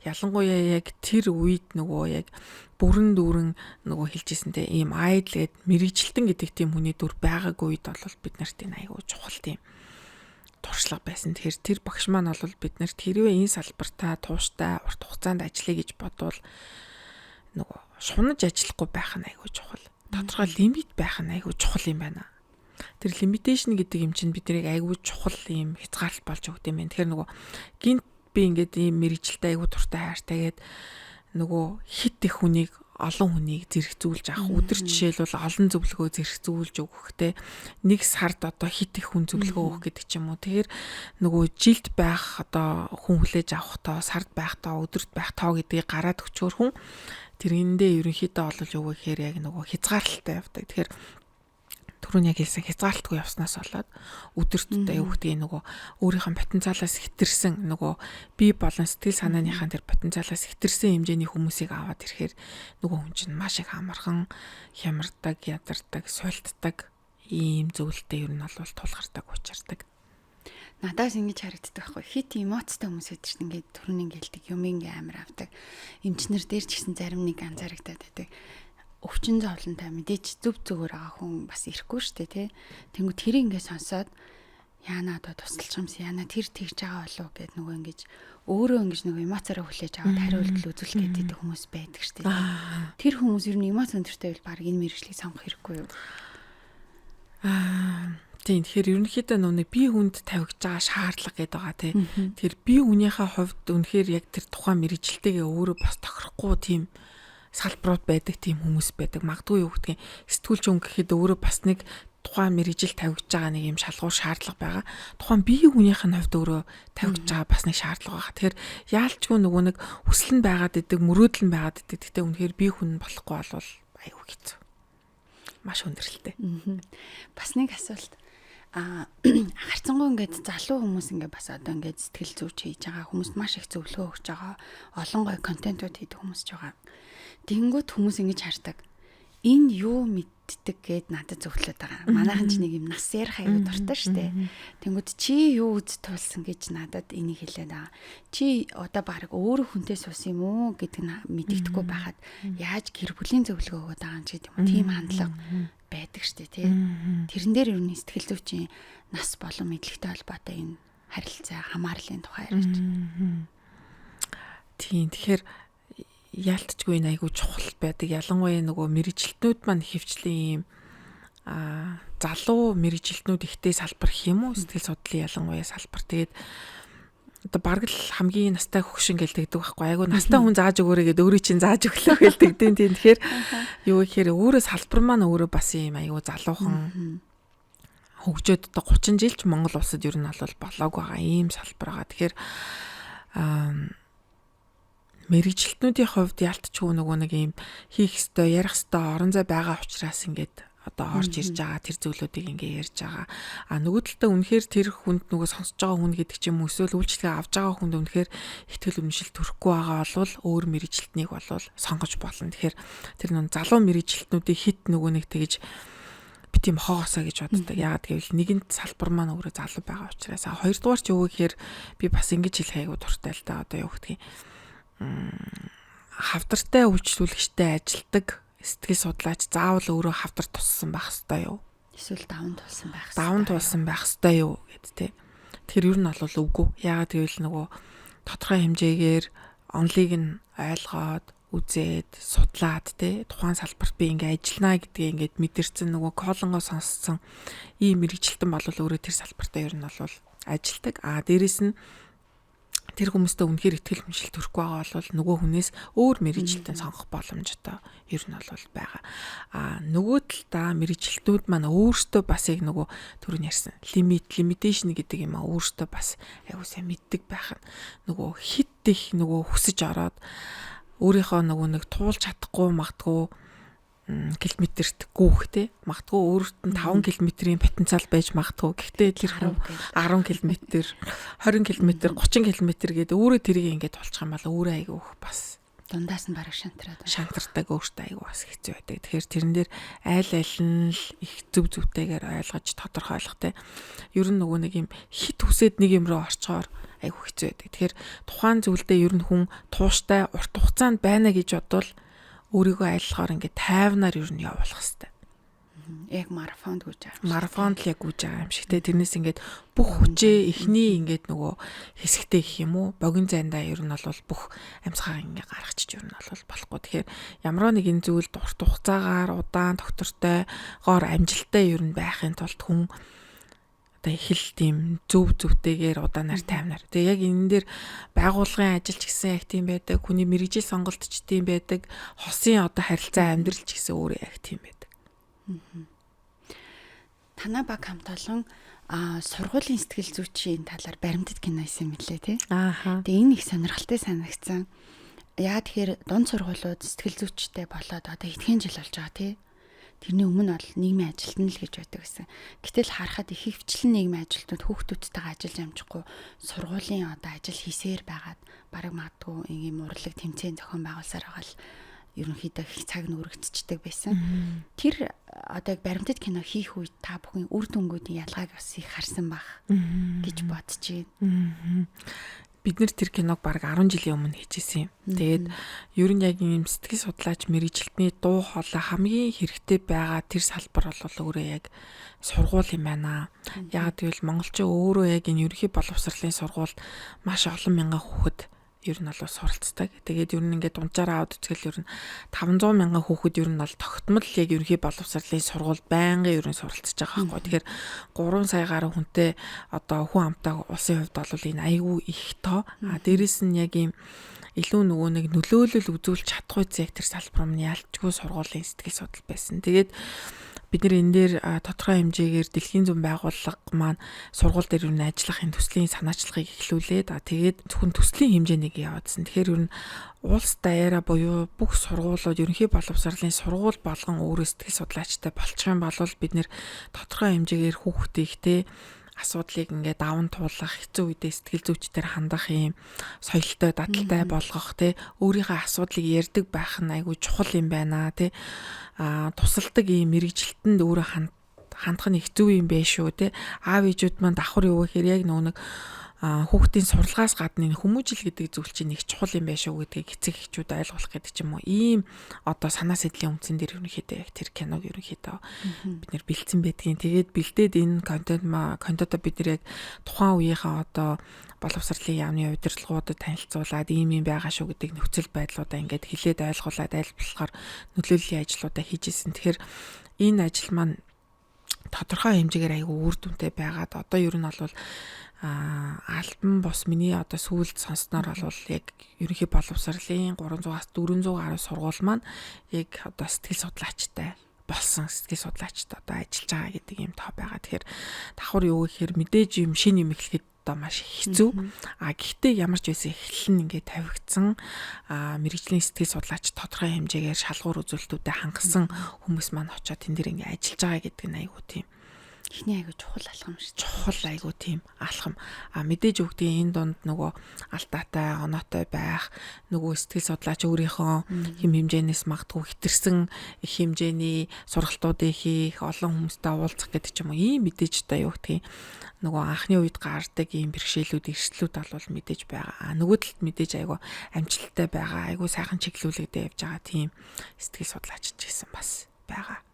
Ялангуяа яг тэр үед нөгөө яг бүрэн дүүрэн нөгөө хэлжсэнтэй ийм айдл гээд мэрэгжилтэн гэдэг тийм хүний дүр байгаагүй үед бол бид нарт энэ айгүй чухал тийм туршлага байсан. Тэгэхээр тэр багш маань бол бид нарт хэрвээ энэ салбартаа тууштай урт хугацаанд ажиллая гэж бодвол нөгөө шунаж ажиллахгүй байх нь айгүй чухал. Тодорхой лимит байх нь айгүй чухал юм байна. Тэр лимитейшн гэдэг юм чинь биднийг айгүй чухал юм хязгаарлалт болж өгд юм байна. Тэгэхээр нөгөө гинт би ингээд ийм мэрэгжилтэй айгүй туртай хайртайгээд нөгөө хит их хүнийг олон хүнийг зэрэгцүүлж авах. Өдөр жишээлбэл олон зөвлөгөө зэрэгцүүлж өгөхтэй нэг сард одоо хит их хүн зөвлөгөө өгөх гэдэг ч юм уу. Тэгэхээр нөгөө жилд байх одоо хүн хүлээж авах тоо, сард байх тоо, өдөрт байх тоо гэдгийг гараад өчөөр хүн тэрэндээ ерөнхийдөө бол юу гэхээр яг нөгөө хязгаарлалтай явдаг. Тэгэхээр түрүүн яг хэлсэн хязгаарлалтгүй явснаас болоод өдөртдөө юу гэдэг нөгөө өөрийнхөө потенциалаас хэтэрсэн нөгөө бие болон сэтгэл санааныхаа тэр потенциалаас хэтэрсэн хэмжээний хүмүүсийг аваад ирэхээр нөгөө хүн чинь маш их амархан хямардаг, ядардаг, суйлтдаг ийм зөвлөлтөд ер нь бол тулгардаг, учирдаг. Надаас ингэж харагддаг байхгүй. Хит эмоцтой хүмүүс байдаг шүү дээ. Ингээд түрүүний гэлдэг юм ингээ амар авдаг. Эмчнэр дээр ч гэсэн зарим нэг анзаарагдаад байдаг. Өвчин зовлонтой мэдээч зүв зүгээр байгаа хүн бас ирэхгүй шүү дээ, тий. Тэнгүү тэр ингээ сонсоод яана одоо тусалж юмсан яана тэр тэгж байгаа болов гэд нөгөө ингэж өөрөө ингэж нөгөө эмоцороо хүлээж аваад хариулт үзүүлэх гэдэг хүмүүс байдаг шүү дээ. Тэр хүмүүс ер нь эмоц өндөртэй бол баг энэ мэргэжлийг сонгох хэрэггүй юу? Тийм тэгэхээр ерөнхийдөө нэг бие хүнд тавигдж байгаа шаардлага гэдэг байгаа тий. Тэр бие хүнийхээ хувьд үнэхээр яг тэр тухайн мэрэгжилтэйгээ өөрөө бас тохирохгүй тийм салбарууд байдаг, тийм хүмүүс байдаг. Магадгүй юу гэдгийг сэтгүүлч хүн гэхэд өөрөө бас нэг тухайн мэрэгжил тавигдж байгаа нэг юм шалгуур шаардлага байгаа. Тухайн бие хүнийх нь хувьд өөрөө тавигдж байгаа бас нэг шаардлага байгаа. Тэгэхээр яалчгүй нөгөө нэг хүсэл нь байгаад идэг, мөрөөдөл нь байгаад идэг. Гэтэ үнэхээр бие хүн болохгүй болвол аюу хэцүү. Маш хүндрэлтэй. Бас нэг асуулт. Харцангуй ингээд залуу хүмүүс ингээд бас одоо ингээд сэтгэл зүйч хийж байгаа хүмүүст маш их зөвлөгөө өгч байгаа. Олон гой контентууд хийдэг хүмүүс ч байгаа. Тэнгүүд хүмүүс ингэж хардаг. Энэ юу мэддэг гэд надад зөвлөд байгаа. Манайхан ч нэг юм нас ярих аюу дуртай штэ. Тэнгүүд чи юу үз тулсан гэж надад энийг хэлээд байгаа. Чи одоо баг өөрөө хүнтэй суусан юм уу гэдэг мэддэхгүй байхад яаж гэр бүлийн зөвлөгөө өгöd байгаа юм ч гэдэг юм. Тийм хандлага байдаг штэ тий. Тэрэн дээр ер нь сэтгэл зүйчийн нас болон мэдлэгтэй холбоотой энэ харилцаа хамаарлын тухай ярьж байна. Тийм тэгэхээр яалтчгүй энэ айгу чухал байдаг. Ялангуяа нөгөө мэрэгжилтнүүд маань хөвчлийн ийм залуу мэрэгжилтнүүд ихтэй салбар гэх юм уу? Сэтгэл судлалын ялангуяа салбар. Тэгээд одоо бараг л хамгийн настай хөгшин гэлдэгдэг байхгүй. Айгу настай хүн зааж өгөөрэй гэдэг өөрийн чинь зааж өглөө гэлдэгдэг. Тийм тэгэхээр юу гэхээр өөрөө салбар маань өөрөө бас ийм айгу залуухан хөгжөөд одоо 30 жил ч Монгол улсад ер нь бол болоог байгаа ийм салбар байгаа. Тэгэхээр мэрэгжилтнүүдийн хувьд ялтчгүй нөгөө нэг ийм хийх ёстой, ярих ёстой орон зай байгаа учраас ингээд одоо орж ирж байгаа тэр зүйлүүдийг ингээ ярьж байгаа. А нөгөө талдаа үнэхээр тэр хүнд нөгөө сонсож байгаа хүн гэдэг ч юм уу эсвэл үйлчлэгээ авж байгаа хүнд үнэхээр ихтгэл үнэмшил төрөхгүй байгаа бол өөр мэрэгжилтнийг бол сонгож болно. Тэгэхээр тэр нүн залуу мэрэгжилтнүүдийг хит нөгөө нэг тэгж би тийм хоосоо гэж боддог. Яагаад гэвэл нэгэнт салбар маань өөрөө залуу байгаа учраас. Хоёрдугаар ч юу гэхээр би бас ингэж хэлэх айгуу дуртай л да. Одоо юу гэдгийг хавдартай үйлчлүүлэгчтэй ажилдаг сэтгэл судлаач заавал өөрөө хавдар туссан байх ёстой юу? Эсвэл даван тулсан байх ёстой. Даван тулсан байх ёстой юу гэд тэ. Тэгэхээр ер нь бол үгүй. Яагаад гэвэл нөгөө тодорхой хэмжээгээр онлыг нь ойлгоод үзээд судлаад тэ тухайн салбарт би ингээ ажиллана гэдгийг ингээд мэдэрсэн нөгөө колонгоо сонссон ийм мэрэгчлэлтэн бол өөрөө тэр салбартаа ер нь бол ажилдаг. Дээрэс нь тэр хүмүүстээ үнэхээр ихтгэл хүншил төрөхгүй байгаа бол нөгөө хүнээс өөр мэрэгжилтэн сонгох боломжтой ер нь бол байгаа. Нөгөө талдаа мэрэгжилтнүүд маань өөрсдөө бас яг нөгөө түрүүн ярьсан limitation гэдэг юм өөрсдөө бас аягүй сайн мэддэг байх нь нөгөө хит их нөгөө хүсэж ороод өөрийнхөө нөгөө нэг туулж чадахгүй магадгүй километрт гүүхтэй магадгүй өөрт нь 5 км-ийн потенциал байж магадгүй. Гэхдээ тэр 10 км, 20 км, 30 км гэдэг өөрөө тэрийг ингээд толчих юм бол өөрөө айгүй бас дундаас нь бараг шантардаг өөртөө айгүй бас хэцүү байдаг. Тэгэхээр тэрэн дээр айл нь л их зөв зөвтэйгээр ойлгож тодорхойлох те. Ер нь нөгөө нэг юм хит хүсээд нэг юм руу орчоор айгүй хэцүү байдаг. Тэгэхээр тухайн зүйлдээ ер нь хүн тууштай урт хугацаанд байна гэж бодвол өөрийгөө айлхаар ингээд тайвнаар ер нь явуулах хэрэгтэй. Яг марафонд гүйж байгаа. Марафонд л яг гүйж байгаа юм шиг те. Тэрнээс ингээд бүх хүчээ эхний ингээд нөгөө хэсэгтэй гэх юм уу богино зайндаа ер нь бол бүх амьсгаа ингээд гаргачих ер нь бол болохгүй. Тэгэхээр ямар нэгэн зүйлд урт хугацаагаар удаан доктортойгоор амжилттай ер нь байхын тулд хүн их л тийм зөвтэйгээр удаанаар тайвнаар. Тэгээ яг энэ дээр байгууллагын ажил ч гэсэн яг тийм байдаг. Хүний мэрэгжил сонголт ч тийм байдаг. Хосын одоо харилцаа амьдрал ч гэсэн өөрөө яг тийм байдаг. Танай баг хамт олон сургуулийн сэтгэл зүйчийн талаар баримтат кино хийсэн мэлээ тий. Тэгээ энэ их сонирхолтой санагдсан. Яа тэгэхээр дунд сургуулиуд сэтгэл зүйчтэй болоод одоо эдгээр жил болж байгаа тий. Тэрний өмнө бол нийгмийн ажилтан л гэж байдаг гэсэн. Гэтэл харахад их хвчлэн нийгмийн ажилтнууд хүүхдүүдтэйгээ ажиллаж амжихгүй сургуулийн одоо ажил хийсээр байгаад бараг магадгүй ийм урлаг тэмцээн зохион байгуулсаар байгаа л ерөнхийдөө их цаг нүрэгдчихдэг байсан. Тэр одоо яг баримтат кино хийх үед та бүхэн үр дүнгуудын ялгааг бас их харсан баг гэж бодож байна. Бид нэр тэр киног баг 10 жилийн өмнө хийжсэн юм. Тэгээд ер нь яг юм сэтгэл судлаач мэрэгжилтний дуу хоолой хамгийн хэрэгтэй байгаа тэр салбар бол өөрөө яг сургууль юм байна. Яг тэгвэл монголчин өөрөө яг энэ ерөнхий боловсролын сургуульд маш олон мянган хүүхэд ер нь бол суралцдаг. Тэгээд ер нь ингээд дунджаараа аваад үзвэл ер нь 500 мянган хүүхэд ер нь бол тогтмол яг ерөнхий боловсролын сургуульд байнгын ер нь суралцж байгаа байхгүй. Тэгэхээр 3 сая гаруй хүнтэй одоо хүн амтай улсын хувьд бол энэ айгүй их тоо. Дээрэс нь яг ийм илүү нөгөө нэг нөлөөлөл үзүүлж чадахгүй зэрэг тэр салбар нь ялчгүй сургуулийн сэтгэл судлал байсан. Тэгээд бид нэр энэ дээр тодорхой хэмжээгээр дэлхийн зүүн байгууллага маань сургууль дээр юу н ажиллахын төслийн санаачлагыг эхлүүлээд тэгээд зөвхөн төслийн хэмжээнийг явуулсан. Тэгэхээр юу н улс даяараа буюу бүх сургуулиуд ерөнхий боловсролын сургууль болгон өөрөө сэтгэл судлаачтай болчих юм бол бид нэр тодорхой хэмжээгээр хүүхдийнхтэй асуудлыг ингээд даван туулах, хэцүү үедээ сэтгэл зүйчдээр хандах юм соёлтой дадалтай болгох те өөрийнхөө асуудлыг ярьдаг байх нь айгүй чухал юм байна те тусалдаг юм мэрэгжилтэнд өөрөө хандах нь их зөв юм байх шүү те аав ээжүүд маань давхар юу гэхээр яг нэг хүүхдийн сурлагаас гадна энэ хүмүүжил гэдэг зүйл чинь их чухал юм байх шүү гэдгийг эцэг эхчүүд ойлгох гэдэг ч юм уу ийм одоо санаа сэдлийн үндсэн дээр ерөнхийдөө яг тэр киног ерөнхийдөө бид нэр бэлдсэн байдгийн. Тэгээд бэлдээд энэ контентоо бид нэр яг тухайн үеийнхээ одоо боловсролын яамны удирдлагуудад танилцуулаад ийм байгаа шүү гэдэг нөхцөл байдлуудаа ингээд хилээд ойлгуулад айлбарлахаар нөлөөллийн ажлуудаа хийжсэн. Тэгэхээр энэ ажил маань тодорхой хэмжээгээр айгүй үр дүнтэй байгаад одоо ер нь бол альбом бос миний одоо сүүлд сонссноор бол яг ерөнхий боловсролын 300-аас 400 гаруй сургууль маань яг одоо сэтгэл судлаачтай болсон сэтгэл судлаачтай одоо ажиллаж байгаа гэдэг юм тоо байгаа. Тэгэхээр давхар юу гэхээр мэдээж юм шин юм эхлэхэд одоо маш хэцүү. Гэхдээ ямар ч байсан эхлэл нь ингээд тавигдсан. Мэргэжлийн сэтгэл судлаач тодорхой хэмжээгээр шалгуур үзүүлэлтүүдэд хангасан хүмүүс маань очоод тэн дээр ингээд ажиллаж байгаа гэдэг нь айгүй тийм. Эхний айгүй чухал алхам шүү. Чухал айгүй тийм алхам. Мэдээж өгдгийн энэ дунд нөгөө алдаатай, оноотой байх, нөгөө сэтгэл судлаач өөрийнхөө хэм хэмжээнээс магадгүй хэтэрсэн их хэмжээний сургалтуудыг хийх, олон хүмүүстэй уулзах гэдэг ч юм уу. Ийм мэдээж одоо юу гэдгийг нөгөө анхны үед гардаг ийм бэрхшээлүүд, эрсдлүүд бол мэдээж байгаа. Нөгөө талд мэдээж айгүй амжилттай байгаа, айгүй сайхан чиглүүлэгдээ явж байгаа тийм сэтгэл судлаач ч гэсэн бас байгаа.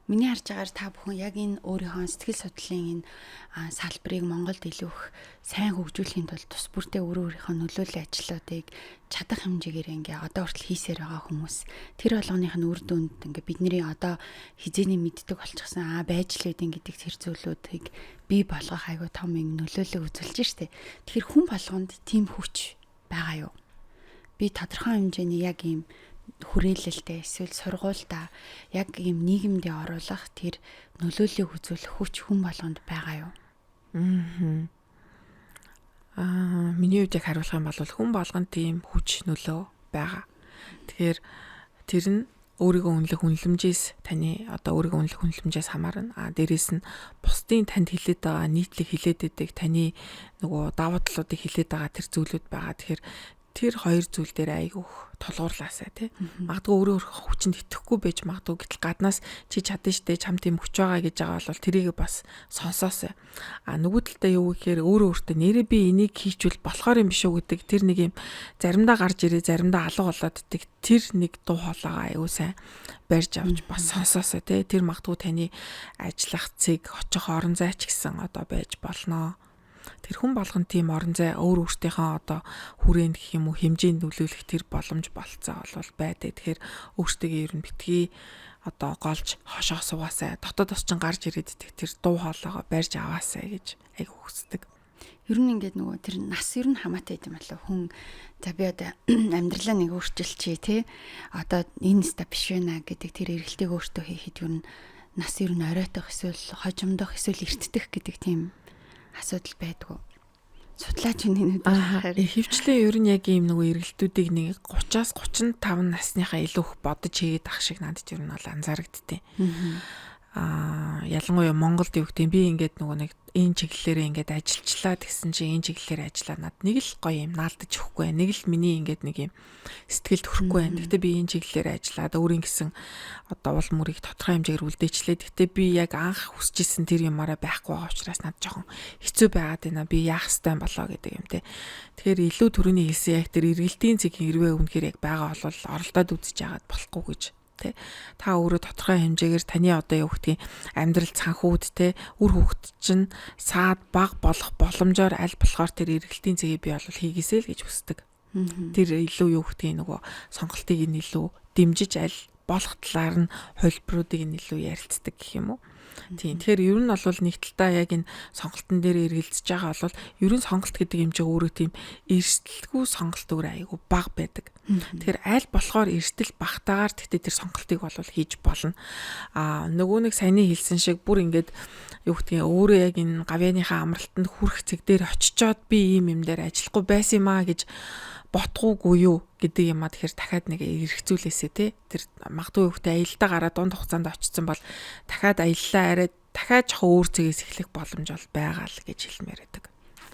Миний харж байгаагаар та бүхэн яг энэ өөрийнхөө сэтгэл судлалын энэ салбарыг Монголд илүү их сайн хөгжүүлэхийн тулд тус бүртээ өөрийнхөө нөлөөллийн ажлуудыг чадах хэмжээгээр ингээ одоо хүртэл хийсээр байгаа хүмүүс тэр болгоных нь үр дүнд ингээ бидний одоо хизээний мэддэг болчихсон байж л байдин гэдэг тэр зүйлүүдийг бий болгох айгүй том нөлөөлөл үзүүлж штэ. Тэгэхээр хүн болгонд тийм хүч байгаа юу? Би тодорхой хэмжээний яг ийм хүрээлэлтэй эсвэл сургуультай яг ийм нийгэмдээ оруулах тэр нөлөөллийг үзүүлэх хүч хүн болгонд байгаа юу? Миний хувьд яг хариулах юм бол хүн болгонд тийм хүч нөлөө байгаа. Тэгэхээр тэр нь өөрийгөө үнэлэмжээс таны одоо өөрийгөө үнэлэх үнэлэмжээс хамаарна. Дээрээс нь бусдын танд хилээд байгаа нийтлэг хилээд байдаг таны нөгөө давуу талуудыг хилээд байгаа тэр зүйлүүд байгаа. Тэгэхээр тэр хоёр зүйл дээр айгүйх толгуурлаасаа тий. Магадгүй өөрөө хүчинд итгэхгүй байж магадгүй гэтэл гаднаас чи чадна штэ чам тийм хүч байгаа гэж байгаа бол тэрийг бас сонсоосаа. Нөгөө талдаа юу гэхээр өөрөө өөртөө нэрээ би энийг хийчвэл болохоор юм биш үү гэдэг тэр нэг юм заримдаа гарч ирээ заримдаа алга болоод идэх тэр нэг дуу хоолойгоо аюу сайн барьж авч бас сонсоосаа тий. Тэр магадгүй таны ажиллах цэг очих орон зай ч гэсэн одоо байж болноо. Тэр хүн болгон тийм орон зай өөр өөртөөхөө одоо хүрээнд гэх юм уу хэмжээнд нөлөөлөх тэр боломж болцоо бол байдаг. Тэгэхээр өөртөө ер нь битгий одоо голж хошоо суугаасаа дотоодос ч гарч ирээд тэр дуу хоолойгоо барьж аваасаа гэж айгу хүсдэг. Ер нь ингээд нөгөө тэр нас ер нь хамаатай юм болов хүн за би одоо амьдралаа нэг өөрчилчихье тий. Одоо энэ ста биш вэ гэдэг тэр эргэлтийг өөртөө хийхэд ер нь нас ер нь оройтох эсвэл хожимдох эсвэл эртдэх гэдэг тийм асуудал байдгүй. Судлаач энэ хараа. Хөвчлээ ер нь яг ийм нөгөө эргэлтүүдийг нэг 30-аас 35 насныхаа илүү их бодож хийгээд ах шиг надад ер нь бол анзаарэгдтiin. Ялангуяа Монголд юу гэдэг би ингээд нөгөө нэг энэ чиглэлээр ингээд ажиллачлаа гэсэн чинь энэ чиглэлээр ажиллаа над нэг л гоё юм наалдаж өгөхгүй байх. Нэг л миний ингээд нэг юм сэтгэл төрөхгүй байх. Гэхдээ би энэ чиглэлээр ажиллаад өөрийн гэсэн одоо уул мөрийг тодорхой хэмжээгээр үлдээчлээ. Гэхдээ би яг анх хүсэжсэн тэр юмараа байхгүй байгаа учраас надад жоохон хэцүү байгаад байна. Би яах ёстой болоо гэдэг юм те. Тэгэхээр илүү түрүүний хэлсэн яг тэр эргэлтийн цэг хэрвээ үнэхээр яг байгаа бол оролдоод үзэж яагаад болохгүй гэж та өөрөө тодорхой хэмжээгээр таны одоо юу гэдгийг амьдрал цанхууд те үр хөвгт чинь саад баг болох боломжоор аль болохоор тэр эргэлтийн цэгийг би бол хийгээсэй л гэж хүсдэг. Тэр илүү юу гэдгийг нөгөө сонголтыг нь илүү дэмжиж аль болох талаар нь хувилбаруудыг нь илүү ярилцдаг гэх юм уу. Тийм. Тэгэхээр ер нь бол нэг талтаа яг энэ сонголтын дээр эргэлзэж байгаа бол ер нь сонголт гэдэг юм чинь өөрөө тийм эрсдэлгүй сонголт өөр айгу бага байдаг. Тэгэхээр аль болохоор эрсдэл багтаагаар тэгтээ тэр сонголтыг бол хийж болно. Нөгөө нэг саяны хэлсэн шиг бүр ингээд юу гэдгийг өөрөө яг энэ гавьяаныхаа амралтанд хүрэх цэг дээр очичоод би ийм юм дээр ажиллахгүй байсан юм аа гэж ботгоогүй юу гэдэг юм а тэгэхээр дахиад нэг эргцүүлээсэ тий тэр магадгүй хөвгтэй аялалдаа гараад дунд хугацаанд очсон бол дахиад аяллаа арай дахиад жоохон өөр зэгээс эхлэх боломж бол байгаа л гэж хэлмээр байдаг.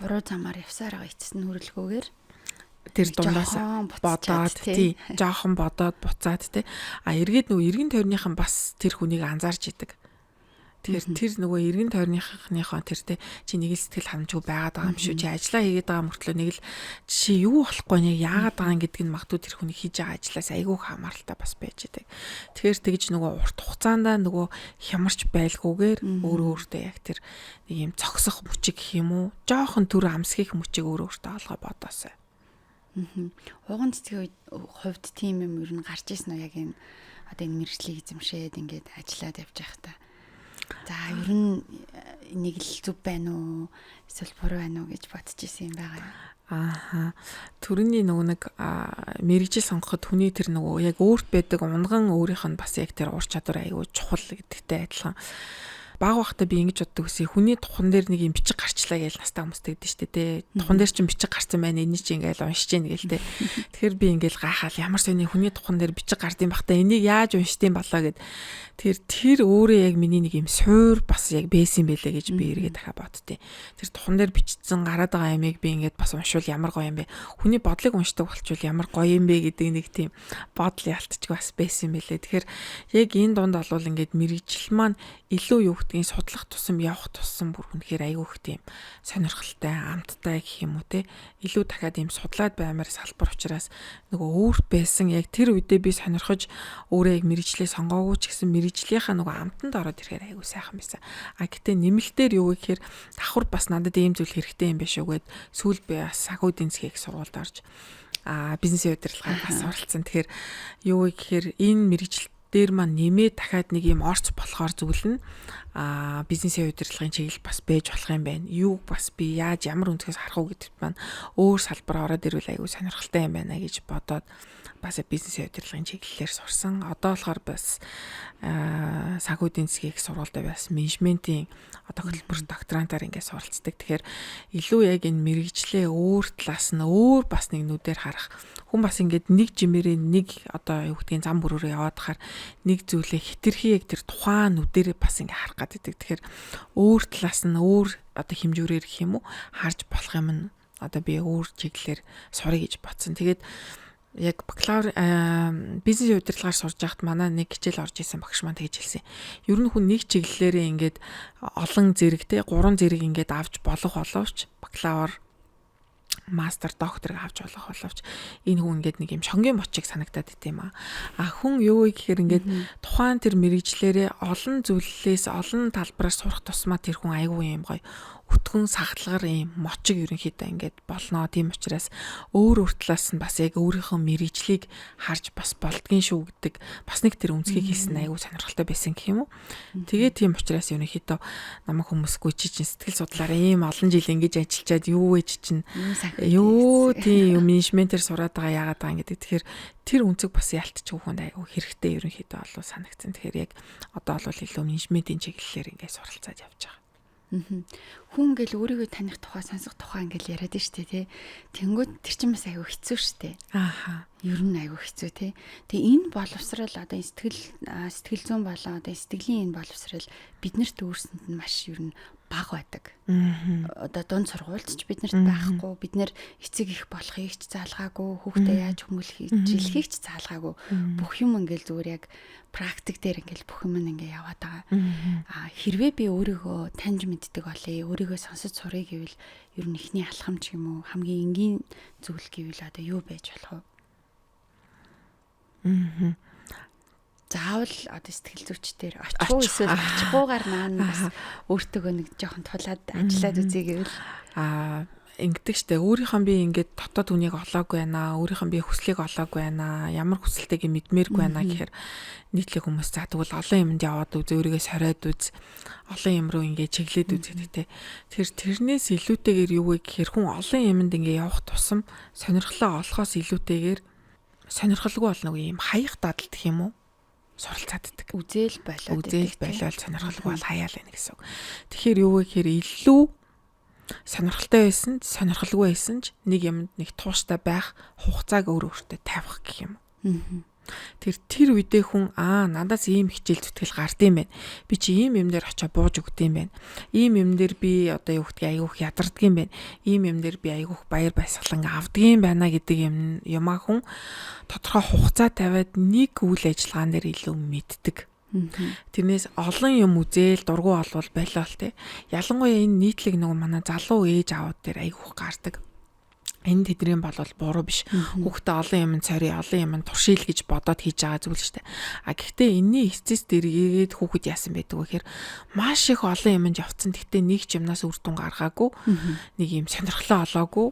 Буруу замаар явсаар байгаа эцэст нь хүрэлгүйгээр тэр дундаас бодоод тий жоохон бодоод буцаад тий эргээд нөгөө эргэн тойрныхан бас тэр хүнийг анзаарч идэг. Тэгэхээр тэр нөгөө эргэн тойрныхынхоо тэр те чи нэг л сэтгэл ханамжгүй байгаад байгаа юм шүү. Чи ажиллаа хийгээд байгаа мөртлөө нэг л чи юу болохгүй нэг яагаад байгаа юм гэдг нь магадгүй тэр хүний хийж байгаа ажлаас айгүй хамааралтай бас байж байгаа. Тэгэхээр тэгж нөгөө урт хугацаанд нөгөө хямарч байлгүйгээр өөрөө өөртөө яг тэр нэг юм цогсох мөчиг гэх юм уу? Жохон төр амсхийх мөчиг өөрөө өөртөө олгоо бодоосай. Хуган цэцгийн хувьд тийм юм ер нь гарч ирсэн үү яг энэ одоо энэ мэргэжлийг эзэмшээд ингээд ажиллаад явж байхдаа. За ер нь нэг л зүв байна уу эсвэл буруу байна уу гэж бодож исэн юм байгаа. Төрөний нөгөө нэг мэргэжил сонгоход хүний тэр нөгөө яг өөрт байдаг унган өөрийнх нь бас яг тэр ур чадвар аягүй чухал гэдэгтэй адилхан. баг байхдаа би ингэж боддог гэсэн хүний тухан дээр нэг юм бичиг гарчлаа гэж настай хүмүүстэй гэдэг шүү дээ. Тухан дээр чинь бичиг гарсан байна. Энийг чи ингээл уншиж гин гээл тэ. Тэгэхээр би ингээл гайхаал ямар сони хүний тухан дээр бичиг гардыг бахта энийг яаж уншдیں۔ Болоо гэд. Тэр өөрөө яг миний нэг юм суур бас яг байсан байлээ гэж би эргээд дахиад боддتي. Тэр тухан дээр бичсэн гараад байгаа ямиг би ингээд бас уншвал ямар гоё юм бэ. Хүний бодлыг уншдаг болчвол ямар гоё юм бэ гэдэг нэг тийм бодол ялтчих бас байсан байлээ. Тэгэхээр яг энэ дунд олвол ингээд мэрэгжил маань илүү юу гэдгийг судлах тусам явах тусам бүр үнэхээр айгүй их тийм сонирхолтой амттай гэх юм уу те. Илүү дахиад ийм судлаад баймаар салбар учраас нөгөө өөрт байсан яг тэр үедээ би сонирхож өөрөө яг мэрэгжлээ сонгоогүй ч гэсэн мэрэгжлийнхаа нөгөө амтанд ороод ирэхээр айгүй сайхан байсан. А гэтээ нэмэлтээр юу гэхээр давхар бас надад ийм зүйл хэрэгтэй юм биш үгээд сүүл би бас санхүү эдийн засгийн их сургуульд орж бизнесийн удирдлагаар бас оролцсон. Тэгэхээр юу гэхээр энэ мэрэгжил дээр маань нэмээ дахиад нэг юм орц болохоор зүйл нь бизнесийн удирдлагын чиглэл бас байж болох юм байна. Юу бас би яаж ямар өнцгөөс харах уу гэдэгт маань өөр салбар ороод ирвэл аягүй сонирхолтой юм байна гэж бодоод бас бизнесийн удирдлагын чиглэлээр сурсан. Одоо болохоор бас санхүү эдийн засгийн их сургуультай бас менежментийн хөтөлбөр докторантаар ингээд суралцдаг. Тэгэхээр илүү яг энэ мэрэгжлээ өөр талаас нь өөр бас нэг нүдээр харах. Хүн бас ингээд нэг жимээрээ нэг одоо юу гэдгийг зам бүрөөрөө яваад хахаар нэг зүйлээ хитрхи яг тэр тухайн нүдээр бас ингээд харах гэдэг. Тэгэхээр өөр талаас нь өөр одоо хэмжүүрээр гэх юм уу харж болох юм нь одоо би өөр чиглэлээр сурах гэж бодсон. Тэгээд яг бакалавр бизнесийн удирдлагаар сурж байхад манай нэг хичээл орж исэн багш маань тэгж хэлсэн. Ер нь хүн нэг чиглэлээрээ ингээд олон зэрэгтэй 3 зэрэг ингээд авч болох боловч бакалавр мастер докторыг авч болох боловч энэ хүн ингээд нэг юм шонгийн мочиг санагдаад ит юм аа. Хүн юу гэхээр ингээд тухайн тэр мэрэгжлэрээ олон зүйлээс олон талбараар сурах тусмаа тэр хүн айгүй юм гоё өтгөн сахалгаар юм мочиг ерөнхийдөө ингээд болно. Тийм учраас өөр талаас нь бас яг өөрийнхөө мэрэгжлийг харж бас болдгийн шүү гэдэг бас нэг тэр үнцгийг хийсэн айгүй сонирхолтой байсан гэх юм уу. Тэгээ тийм учраас ерөнхийдөө намайг хүмүүсгүй чи чинь сэтгэл судлаараа ийм олон жил ингэж ажиллачаад юу вэ чинь юу тийм менежментээр сураад байгаа яагаад байгаа гэдэг. Тэгэхээр тэр үнцэг бас ялтчих хүнд айгүй хэрэгтэй ерөнхийдөө олоо санагдсан. Тэгэхээр яг одоо бол илүү менежментийн чиглэлээр ингээд суралцаад явж байгаа. Хүн ингээл өөрийгөө таних тухай сонсох тухай ингээл яриад нь штэ тий. Тэнгүүд тэр чинь бас айгүй хэцүү штэ. Ер нь айгүй хэцүү тий. Тэгээ энэ боловсрал одоо сэтгэл зүйн болоо одоо сэтгэлийн энэ боловсрал биднэрт өөрсөнд нь маш ер нь бага байдаг. Одоо дунд сургуульд ч биднэрт байхгүй, бид нэр эцэг их болохыг ч заалгаагүй, хүүхдээ яаж хүмүүлхийг ч заалгаагүй. Бүх юм ингээл зүгээр яг практик дээр ингээл бүх юм ингээ яваад байгаа. Хэрвээ би өөрийгөө таньж мэддэг болъё, өөрийгөө сонсож сурыг гэвэл ер нь ихний алхамч юм уу, хамгийн энгийн зүйл гэвэл одоо юу байж болох вэ? Заавал одоо сэтгэл зүйчдэр очихгүй эсвэл очихгүйгээр маань бас өөртөө нэг жоохон тулаад ажиллаад үзье гэвэл ингэдэг штэ. Өөрийнхөө би ингээд дотоод үнийг олоогүй байна. Өөрийнхөө би хүслийг олоогүй байна. Ямар хүсэлтэйг мэдмээргүй байна гэхээр нийтлэг хүмүүс за тэгвэл олон юмд яваад үз, өөрийгөө сориод үз. Олон юм руу ингээд чиглээд үз гэдэг. Тэрнээс илүүтэйгээр юу вэ гэхээр хүн олон юмд ингээд явах тусам сонирхлоо олохоос илүүтэйгээр сонирхолгүй болно юм хаях дадал гэх юм уу? Суралцааддаг. Үзэл болоод сонирхолгүй бол хаяал байна гэсэн үг. Тэгэхээр юу вэ гэхээр илүү сонирхолтой байсан ч сонирхолгүй байсан ч нэг юмд нэг тууштай байх хугацааг өөртөө тавих гэх юм. Тэр үедээ хүн надаас ийм хичээл зүтгэл гард юм байна. Би чи ийм юм дээр очиж бууж өгд юм байна. Ийм юм дээр би одоо юу гэдгийг айгүйх ядардаг юм байна. Ийм юм дээр би айгүйх баяр баясгалан авдаг юм байна гэдэг юмаа хүн тодорхой хугацаа тавиад нэг үйл ажиллагаан дээр илүү мэддэг. Тэрнээс олон юм үзэл дургу олвол болоо л те. Ялангуяа энэ нийтлэг нөгөө манай залуу ээж аауд дээр айгүйх гардаг. Энэ тэдний бол буруу биш. Хүүхдээ олон юм цори, олон юм туршил гэж бодоод хийж байгаа зүйл шүү дээ. Гэхдээ энэний эцэс дэргээд хүүхэд яасан байдаг вэ гэхээр маш их олон юмд явцсан. Гэхдээ нэг ч юмнаас үр дүн гаргаагүй. Нэг юм сонирхлоо олоогүй.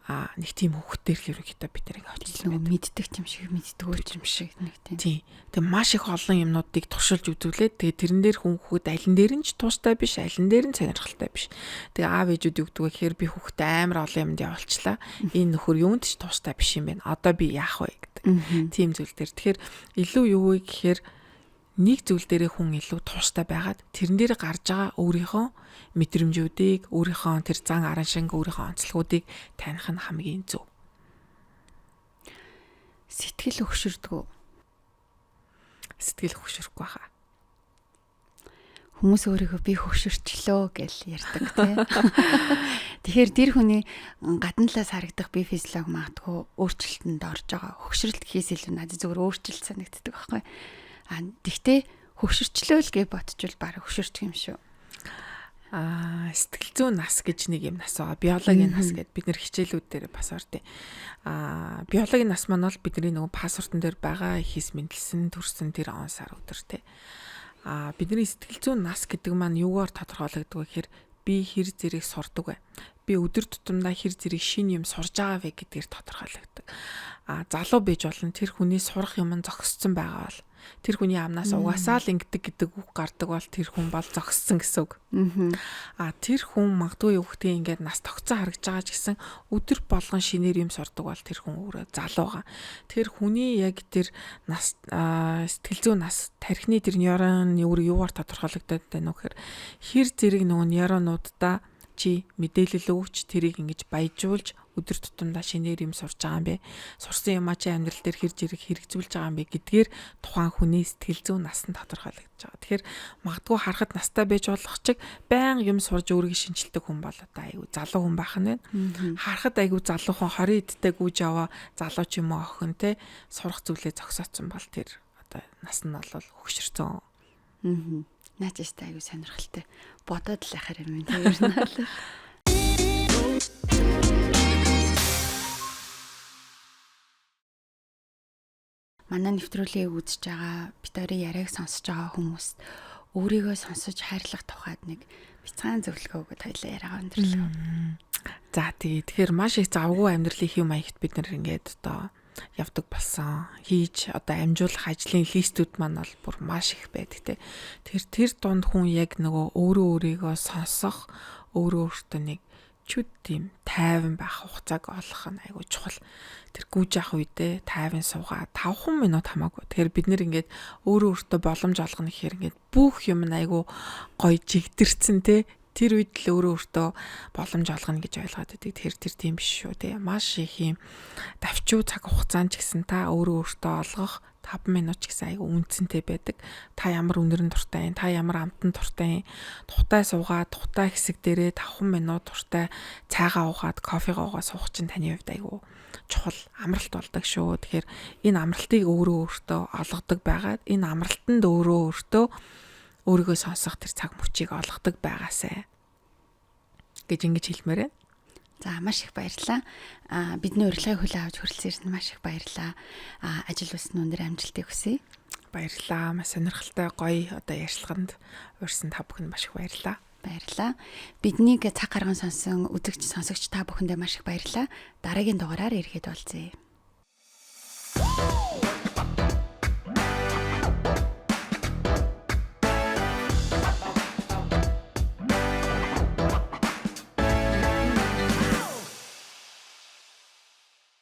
Нэг тийм хүүхдээр л ерөнхийдөө бид нэг очсон байдаг. Мэддэг юм шиг мэддэг юм шиг нэг тийм. Тэгээ маш их олон юмнуудыг туршилж үзүүлээд тэгээ тэрэн дээр хүүхэд алин дээр нь ч тууштай биш, алин дээр нь сонирхолтой биш. Тэгээ аав ээжүүд юу гэдэг вэ гэхээр би хүүхдээ амар олон юмд явуулчлаа. Энэ нөхөр юунд ч тууштай биш юм байна. Одоо би яах вэ гэдэг. Тийм зүйл дээр. Тэгэхээр илүү юу вэ гэхээр нэг зүйл дээрээ хүн илүү тууштай байгаад тэрэн дээр гарч байгаа өөрийнхөө мэдрэмжүүдийг, өөрийнхөө тэр зан аран шинг, өөрийнхөө онцлогуудыг таних нь хамгийн зөв. Сэтгэл өгшөрдгөө. Сэтгэл хөшөрөхгүй хаа. Хүмүүс өөрийгөө би хөшөрчлөө гэж ярьдаг тий. Тэгэхээр тэр хүний гадналаас харагдах бие физиологи магадгүй өөрчлөлтөнд орж байгаа. Хөшрөлт гэхээс илүү надад зөвхөн өөрчлөлт санагддаг байхгүй. Тэгтээ хөшөрчлөө л гэж бодчихвол баг хөшөрчих юм шүү. Сэтгэл зүйн нас гэж нэг юм нас байгаа. Биологийн нас гэд бид нэр хичээлүүд дээр бас ордیں۔ Биологийн нас маань бол бидний нөгөө пассвортон дээр байгаа ихээс мэдлсэн төрсэн тэр он сар өдөр тий. Бидний сэтгэл зүйн нас гэдэг маань юугаар тодорхойлогддог вэ гэхээр би хэр зэрэг сурдаг вэ? Би өдөр тутамдаа хэр зэрэг шинэ юм сурж байгаа вэ гэдгээр тодорхойлогддог. Залуу байж болно тэр хүний сурах юм зогссон байгаа бол тэр хүний амнаас угаасаа л ингэдэг гэдэг үг гардаг бол тэр хүн бол зогссон гэсэн үг. Тэр хүн магадгүй хүүхдээ ингээд нас тогтсон харагдж байгаа ч гэсэн өдөр болгон шинээр юм сурдаг бол тэр хүн өөрөө залууга. Тэр хүний яг тэр нас сэтгэл зүйн нас тархины тэр нейрон юугаар тодорхойлогдоод байна вэ гэхээр хэр зэрэг нөгөө нейронуудаа чи мэдээлэл өгч тэрийг ингэж баяжуулж өдөр тутамдаа шинээр юм сурж байгаа юм бэ. Сурсан юмаа чи амьдрал дээр хэр зэрэг хэрэгжүүлж байгаа юм бэ гэдгээр тухайн хүний сэтгэл зүйн нас нь тодорхойлогдож байгаа. Тэгэхээр магадгүй харахад настай байж болох чиг байн юм сурж өөрийгөө шинжилдэг хүн бол одоо айгүй залуу хүн байх нь байна. Харахад айгүй залуухан 20 эдтэй гүйж аваа залуу ч юм уу охин те сурах зүйлээ зогсооцсон бол тэр одоо нас нь бол хөгшөрцөн. Наач ястай айгүй сонирхолтой. Бодоод л яхаар юм тийм ер нь бол. Манай нэвтрүүлгийг үзэж байгаа битүүрийн яриаг сонсож байгаа хүмүүс өөрийгөө сонсож хайрлах тухайд нэг бяцхан зөвлөгөө өгöd хоёлаа яриагаа өндөрлөө. За тэгэхээр маш их завгүй амьдралын хэв маягт бид нэр ингээд одоо явдаг болсон. Хийж одоо амжуулах ажлын листүүд маань бол бүр маш их байдаг те. Тэр дунд хүн яг нөгөө өөрийгөө сонсох, өөртөө нэг чүд тийм тайван байх хугацааг олох нь айгүй чухал. Тэр гүйж явах үедээ тайван суугаа 5 минут хамаагүй. Тэгэхээр бид нэр ингээд өөртөө боломж олгоно гэхээр ингээд бүх юм айгүй гоё жигдэрсэн те. Тэр үед л өөртөө боломж олгоно гэж ойлгоод байдаг. Тэр тийм биш шүү те. Маш их юм давчуу цаг хугацаанд ч гэсэн та өөртөө олгох 5 минут ч гэсэн айгүй үнцэнтэй байдаг. Та ямар үнэрэн дуртай юм, та ямар амтан дуртай юм. Тухтай суугаад, тухтай хэсэг дээрээ 5 минут дуртай цайгаа уугаад, кофегаа уугаад суух чинь таны хувьд айгүй чухал амралт болдог шүү. Тэгэхээр энэ амралтыг өөртөө олгодог байгаад, энэ амралтанд өөртөө өөрийгөө сонсох тэр цаг мөчийг олгодог байгаасай гэж ингэж хэлмээр байна. За маш их баярлалаа. Бидний урилгыг хүлээн авч хүрэлцээрсэн маш их баярлалаа. Ажил үйлсний өндөр амжилтыг хүсье. Баярлалаа. Маш сонирхолтой гоё одоо ярьцлаганд урьсан та бүхэнд маш их баярлалаа. Баярлалаа. Биднийг цаг гарган сонсон үзэгч сонсогч та бүхэндээ маш их баярлалаа. Дараагийн дугаараар ирэхэд уулзъя.